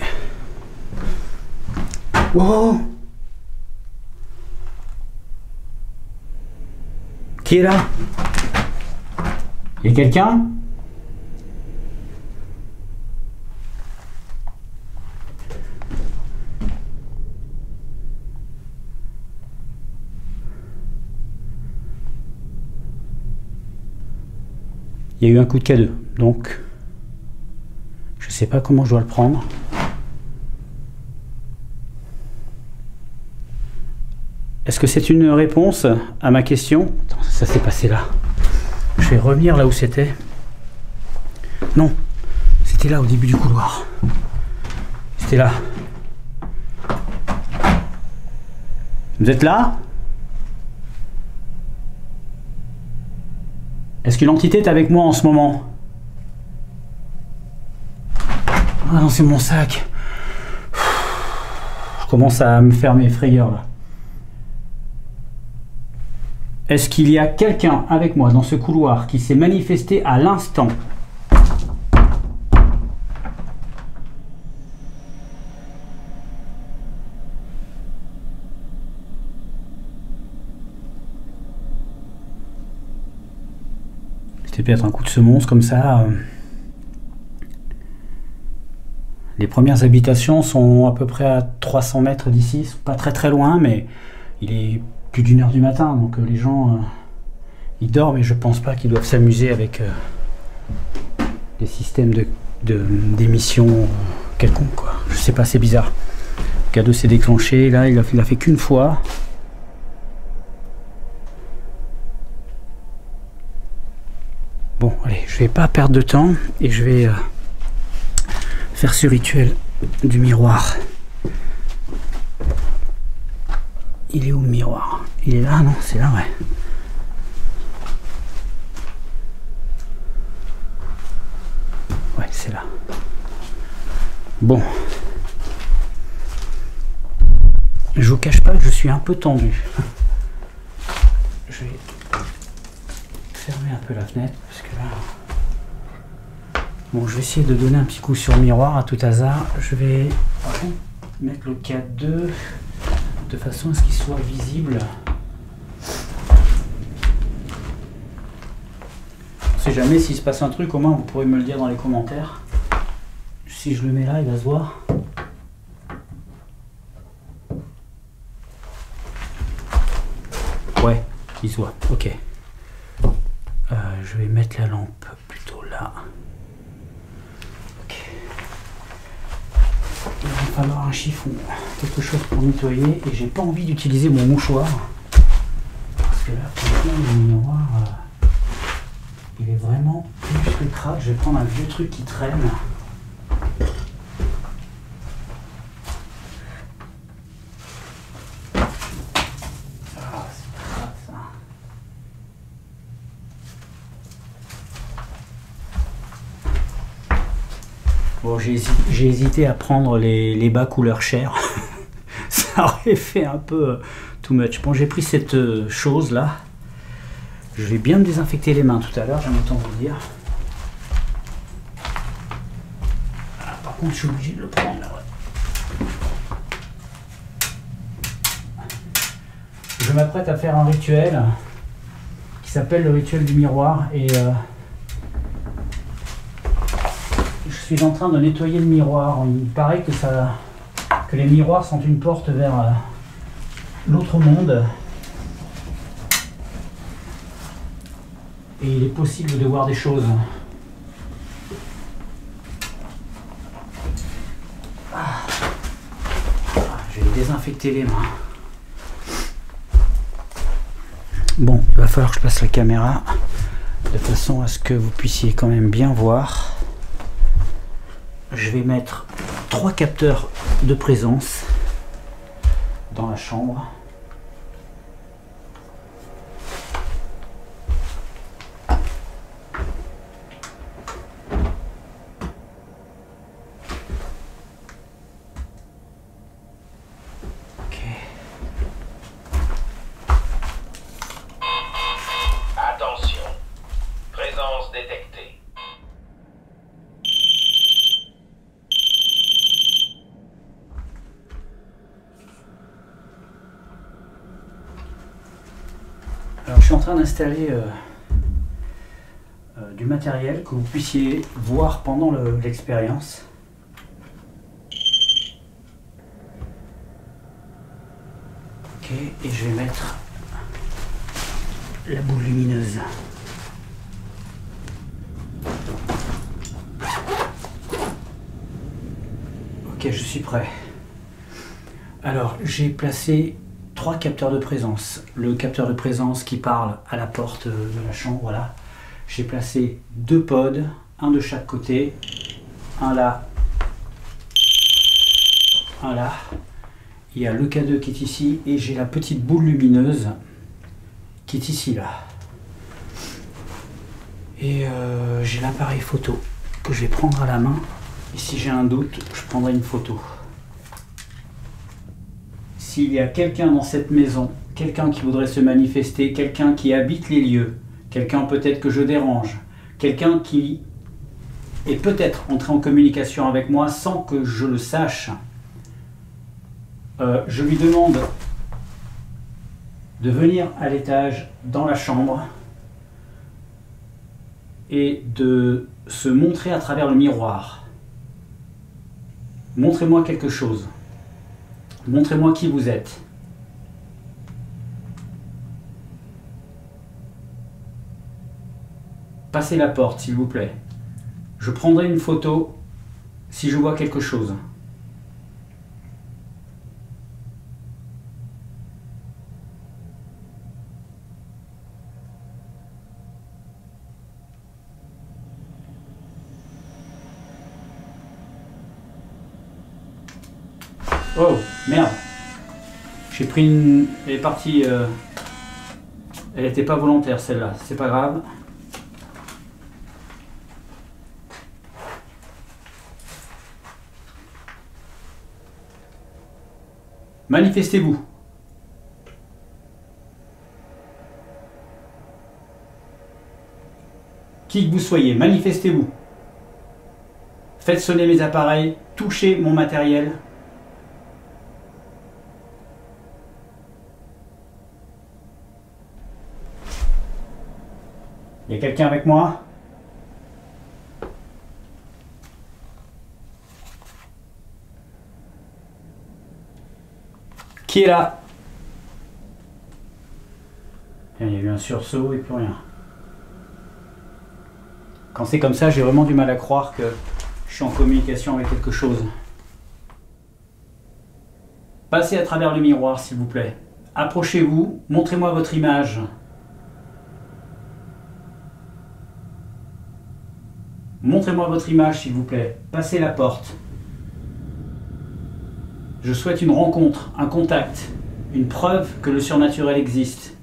Wow! Qui est là? Il y a quelqu'un? Il y a eu un coup de K2, donc je ne sais pas comment je dois le prendre. Est-ce que c'est une réponse à ma question? Attends, ça s'est passé là. Je vais revenir là où c'était. Non, c'était là au début du couloir. C'était là. Vous êtes là? Est-ce qu'une entité est avec moi en ce moment? Ah non, c'est mon sac. Je commence à me faire mes frayeurs là. Est-ce qu'il y a quelqu'un avec moi dans ce couloir qui s'est manifesté à l'instant? C'était peut-être un coup de semonce comme ça. Les premières habitations sont à peu près à 300 mètres d'ici, pas très très loin, mais il est plus d'1 heure du matin, donc les gens ils dorment et je pense pas qu'ils doivent s'amuser avec des systèmes d'émission quelconque, quoi. Je sais pas, c'est bizarre. Le K2 s'est déclenché, là il a fait qu'une fois. Bon, allez, je vais pas perdre de temps et je vais faire ce rituel du miroir. Il est où le miroir? Il est là, non? C'est là, ouais. Ouais, c'est là. Bon. Je vous cache pas que je suis un peu tendu. Je vais fermer un peu la fenêtre parce que là. Bon, je vais essayer de donner un petit coup sur le miroir à tout hasard. Je vais mettre le K2 de façon à ce qu'il soit visible. On sait jamais s'il se passe un truc, au moins vous pourrez me le dire dans les commentaires. Si je le mets là, il va se voir. Ouais, il se voit, ok. Je vais mettre la lampe plutôt là. Ok. Il va falloir un chiffon, quelque chose pour nettoyer, et j'ai pas envie d'utiliser mon mouchoir. Parce que là, franchement, le miroir, il est vraiment plus que crade. Je vais prendre un vieux truc qui traîne. Bon, j'ai hésité à prendre les bas couleur chair. Ça aurait fait un peu too much. Bon, j'ai pris cette chose là. Je vais bien me désinfecter les mains tout à l'heure, j'aime autant vous le dire. Ah, par contre, je suis obligé de le prendre là. Ouais. Je m'apprête à faire un rituel qui s'appelle le rituel du miroir et je suis en train de nettoyer le miroir. Il paraît que les miroirs sont une porte vers l'autre monde. Et il est possible de voir des choses. Je vais désinfecter les mains. Bon, il va falloir que je passe la caméra de façon à ce que vous puissiez quand même bien voir. Je vais mettre 3 capteurs de présence dans la chambre. Ok. Attention, présence détectée. Alors, je suis en train d'installer du matériel que vous puissiez voir pendant l'expérience. Ok, et je vais mettre la boule lumineuse. Ok, je suis prêt. Alors, j'ai placé 3 capteurs de présence. Le capteur de présence qui parle à la porte de la chambre, voilà. J'ai placé 2 pods, un de chaque côté, un là, un là. Il y a le K2 qui est ici et j'ai la petite boule lumineuse qui est ici là. Et j'ai l'appareil photo que je vais prendre à la main. Et si j'ai un doute, je prendrai une photo. S'il y a quelqu'un dans cette maison, quelqu'un qui voudrait se manifester, quelqu'un qui habite les lieux, quelqu'un peut-être que je dérange, quelqu'un qui est peut-être entré en communication avec moi sans que je le sache, je lui demande de venir à l'étage dans la chambre et de se montrer à travers le miroir. Montrez-moi quelque chose. Montrez-moi qui vous êtes. Passez la porte, s'il vous plaît. Je prendrai une photo si je vois quelque chose. Oh, merde. J'ai pris une... Elle est partie... Elle n'était pas volontaire celle-là, c'est pas grave. Manifestez-vous. Qui que vous soyez, manifestez-vous. Faites sonner mes appareils, touchez mon matériel. Il y a quelqu'un avec moi? Qui est là? Il y a eu un sursaut et plus rien. Quand c'est comme ça, j'ai vraiment du mal à croire que je suis en communication avec quelque chose. Passez à travers le miroir, s'il vous plaît. Approchez-vous, montrez-moi votre image. Montrez-moi votre image, s'il vous plaît. Passez la porte. Je souhaite une rencontre, un contact, une preuve que le surnaturel existe.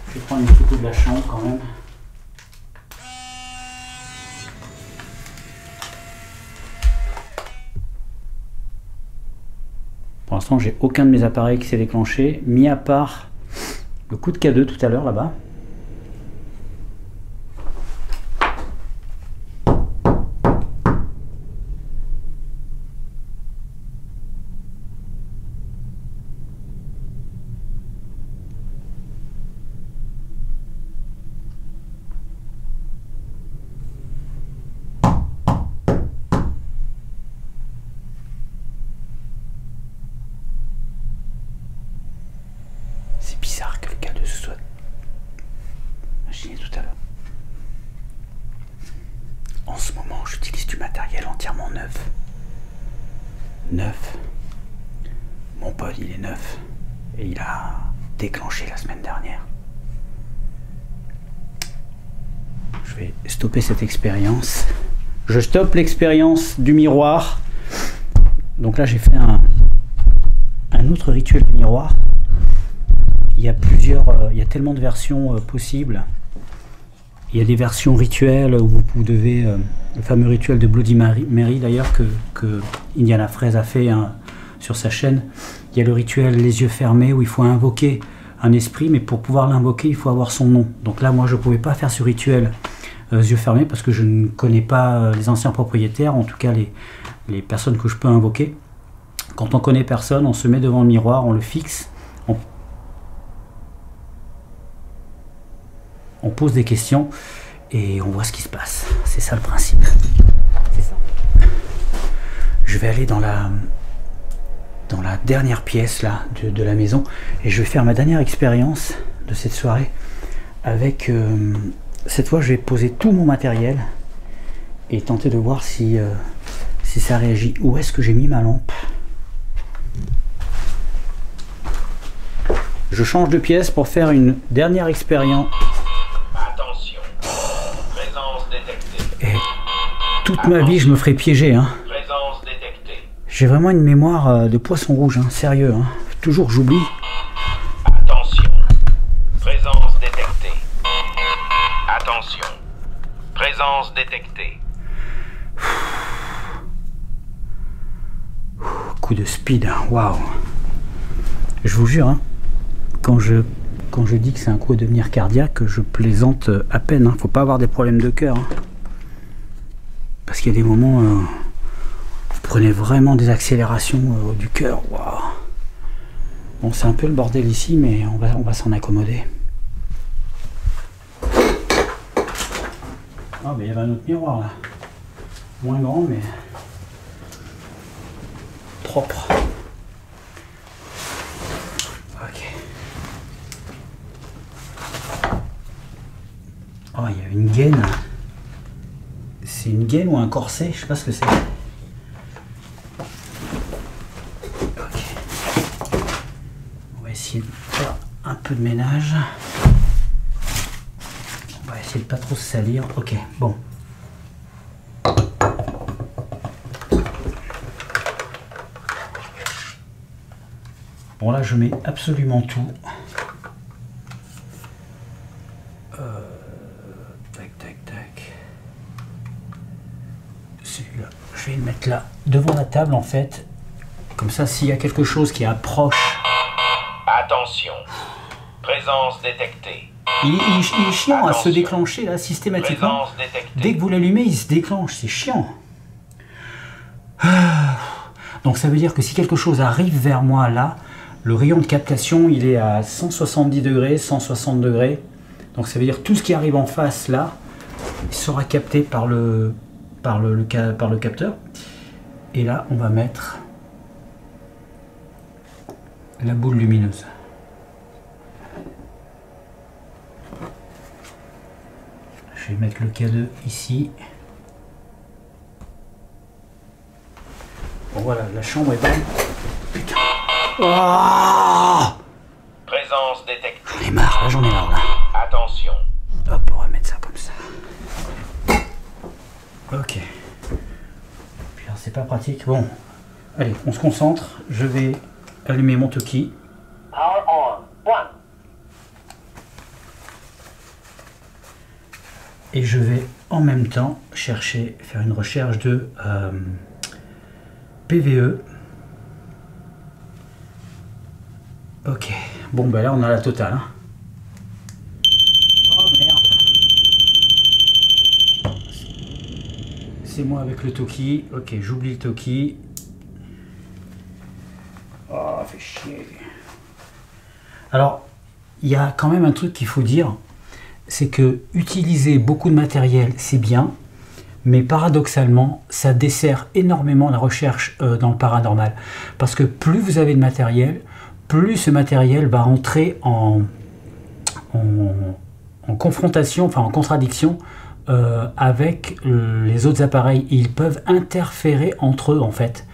Je vais prendre une photo de la chambre quand même. Pour l'instant, j'ai aucun de mes appareils qui s'est déclenché, mis à part le coup de K2 tout à l'heure là-bas. C'est bizarre que le K2 se soit imaginé tout à l'heure. En ce moment, j'utilise du matériel entièrement neuf. Neuf. Mon pod, il est neuf. Et il a déclenché la semaine dernière. Je vais stopper cette expérience. Je stoppe l'expérience du miroir. Donc là, j'ai fait un autre rituel du miroir. Il y a il y a tellement de versions possibles. Il y a des versions rituelles où vous devez, le fameux rituel de Bloody Mary d'ailleurs que Indiana Fraise a fait sur sa chaîne. Il y a le rituel les yeux fermés où il faut invoquer un esprit, mais pour pouvoir l'invoquer, il faut avoir son nom. Donc là, moi, je ne pouvais pas faire ce rituel yeux fermés parce que je ne connais pas les anciens propriétaires, en tout cas les personnes que je peux invoquer. Quand on connaît personne, on se met devant le miroir, on le fixe, on pose des questions et on voit ce qui se passe. C'est ça le principe. C'est ça. Je vais aller dans la dernière pièce là de la maison et je vais faire ma dernière expérience de cette soirée avec cette fois je vais poser tout mon matériel et tenter de voir si ça réagit. Où est-ce que j'ai mis ma lampe? Je change de pièce pour faire une dernière expérience. Attention. Présence détectée. Et toute ma vie je me ferai piéger hein. Présence détectée. J'ai vraiment une mémoire de poisson rouge, hein, sérieux. Hein. Toujours j'oublie. Attention. Présence détectée. Attention. Présence détectée. Coup de speed, hein. Waouh. Je vous jure, hein, quand je dis que c'est un coup à devenir cardiaque, je plaisante à peine. Hein. Faut pas avoir des problèmes de cœur. Hein. Parce qu'il y a des moments... vous prenez vraiment des accélérations du cœur. Waouh. Bon, c'est un peu le bordel ici, mais on va s'en accommoder. Ah, mais il y avait un autre miroir là. Moins grand, mais propre. Ok. Oh, il y a une gaine. C'est une gaine ou un corset, je sais pas ce que c'est. Essayer de faire un peu de ménage. On va essayer de pas trop se salir. Ok, bon. Bon là je mets absolument tout. Tac tac tac. Celui-là, je vais le mettre là, devant la table en fait. Comme ça, s'il y a quelque chose qui approche... Attention. Présence détectée. Il est chiant à se déclencher là systématiquement. Présence détectée. Dès que vous l'allumez, il se déclenche, c'est chiant. Donc ça veut dire que si quelque chose arrive vers moi là, le rayon de captation il est à 170 degrés, 160 degrés. Donc ça veut dire que tout ce qui arrive en face là sera capté par le capteur. Et là on va mettre la boule lumineuse. Je vais mettre le K2 ici. Bon voilà, la chambre est bonne. Putain. Oh, Présence détectée. j'en ai marre, là j'en ai marre là. Attention. Hop, on va mettre ça comme ça. Ok. Putain, c'est pas pratique. Bon, allez, on se concentre. Je vais allumer mon Toki. Power on. 1. Et je vais en même temps faire une recherche de PVE. Ok, bon ben là on a la totale. Hein. Oh merde. C'est moi avec le Toki. Ok, j'oublie le Toki. Oh, fait chier. Alors, il y a quand même un truc qu'il faut dire. C'est que utiliser beaucoup de matériel, c'est bien, mais paradoxalement, ça dessert énormément la recherche dans le paranormal. Parce que plus vous avez de matériel, plus ce matériel va entrer en confrontation, enfin en contradiction avec les autres appareils. Ils peuvent interférer entre eux en fait.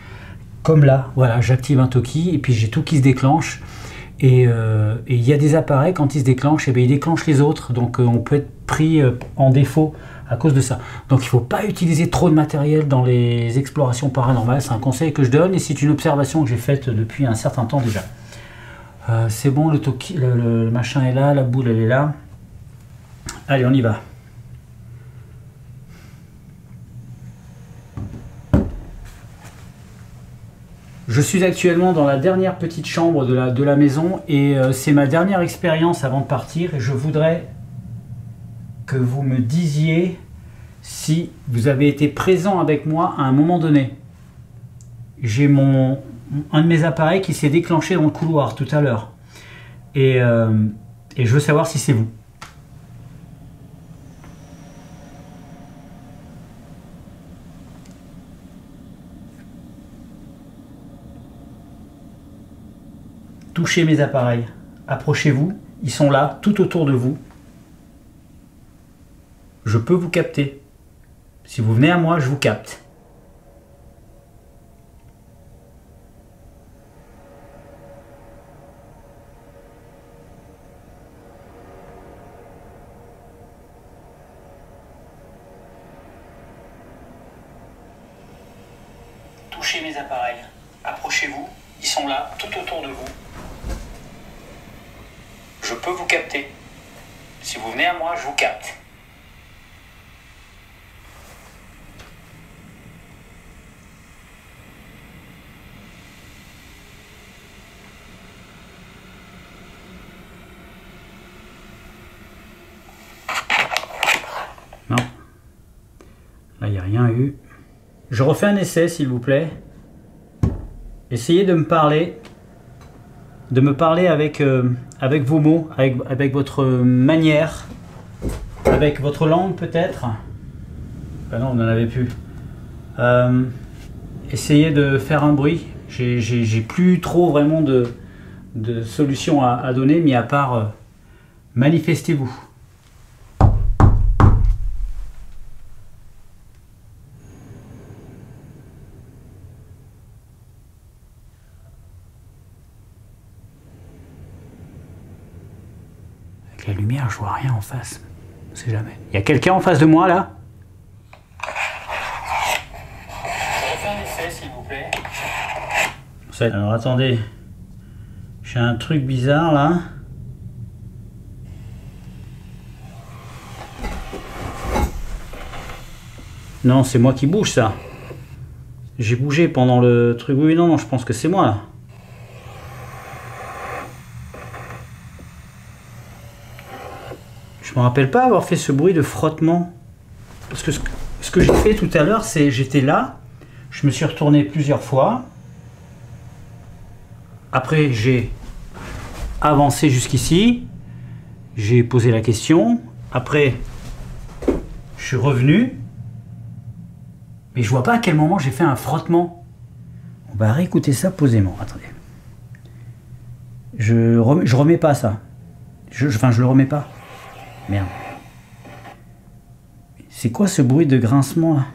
Comme là, voilà, j'active un Toki et puis j'ai tout qui se déclenche. Et il y a des appareils, quand ils se déclenchent, et bien, ils déclenchent les autres. Donc on peut être pris en défaut à cause de ça. Donc il ne faut pas utiliser trop de matériel dans les explorations paranormales. C'est un conseil que je donne et c'est une observation que j'ai faite depuis un certain temps déjà. C'est bon, le Toki, le machin est là, la boule elle est là. Allez, on y va. Je suis actuellement dans la dernière petite chambre de la maison et c'est ma dernière expérience avant de partir et je voudrais que vous me disiez si vous avez été présent avec moi à un moment donné. J'ai un de mes appareils qui s'est déclenché dans le couloir tout à l'heure et je veux savoir si c'est vous. Touchez mes appareils, approchez-vous, ils sont là, tout autour de vous. Je peux vous capter. Si vous venez à moi, je vous capte. Touchez mes appareils, approchez-vous, ils sont là, tout autour de vous. Je peux vous capter. Si vous venez à moi, je vous capte. Non. Là, il n'y a rien eu. Je refais un essai, s'il vous plaît. Essayez de me parler. De me parler avec vos mots, avec votre manière, avec votre langue peut-être. Ben non, on n'en avait plus. Essayez de faire un bruit. J'ai plus trop vraiment de solutions à donner, mis à part manifestez-vous. La lumière, je vois rien en face. On sait jamais. Il y a quelqu'un en face de moi là? Je refais un essai, s'il vous plaît. Alors attendez. J'ai un truc bizarre là. Non, c'est moi qui bouge ça. J'ai bougé pendant le truc. Oui, non, je pense que c'est moi là. Je me rappelle pas avoir fait ce bruit de frottement. Parce que ce que j'ai fait tout à l'heure, c'est j'étais là, je me suis retourné plusieurs fois. Après, j'ai avancé jusqu'ici. J'ai posé la question. Après, je suis revenu. Mais je vois pas à quel moment j'ai fait un frottement. On va réécouter ça posément. Attendez. Je remets pas ça. Enfin, je le remets pas. Merde. C'est quoi ce bruit de grincement là?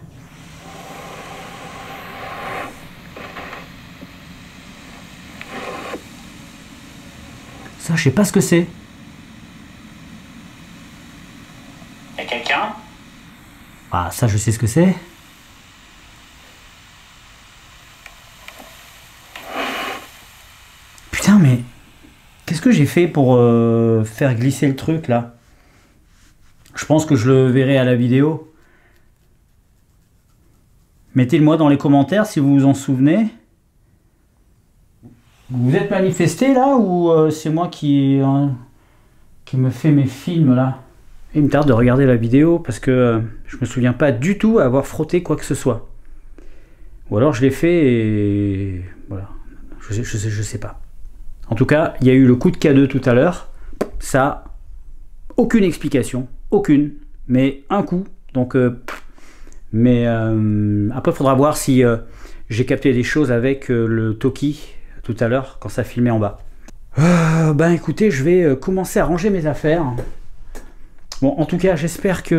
Ça, je sais pas ce que c'est. Y'a quelqu'un? Ah, ça, je sais ce que c'est. Putain, mais qu'est-ce que j'ai fait pour faire glisser le truc là? Je pense que je le verrai à la vidéo. Mettez-le-moi dans les commentaires si vous vous en souvenez. Vous vous êtes manifesté là ou c'est moi qui me fait mes films là? Il me tarde de regarder la vidéo parce que je me souviens pas du tout avoir frotté quoi que ce soit. Ou alors je l'ai fait et voilà. Je sais pas. En tout cas, il y a eu le coup de K2 tout à l'heure. Ça, aucune explication. Aucune. Mais un coup. Donc, mais après, il faudra voir si j'ai capté des choses avec le Toki tout à l'heure quand ça filmait en bas. Ben écoutez, je vais commencer à ranger mes affaires. Bon, en tout cas, j'espère qu'il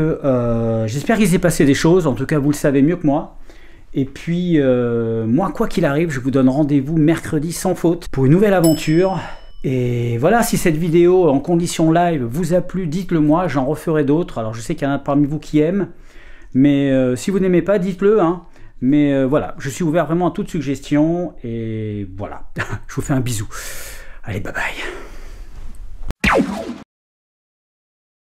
s'est passé des choses. En tout cas, vous le savez mieux que moi. Et puis, moi, quoi qu'il arrive, je vous donne rendez-vous mercredi sans faute pour une nouvelle aventure. Et voilà, si cette vidéo en condition live vous a plu, dites-le moi, j'en referai d'autres. Alors, je sais qu'il y en a parmi vous qui aiment, mais si vous n'aimez pas, dites-le. Hein. Mais voilà, je suis ouvert vraiment à toute suggestion. Et voilà, je vous fais un bisou. Allez, bye bye.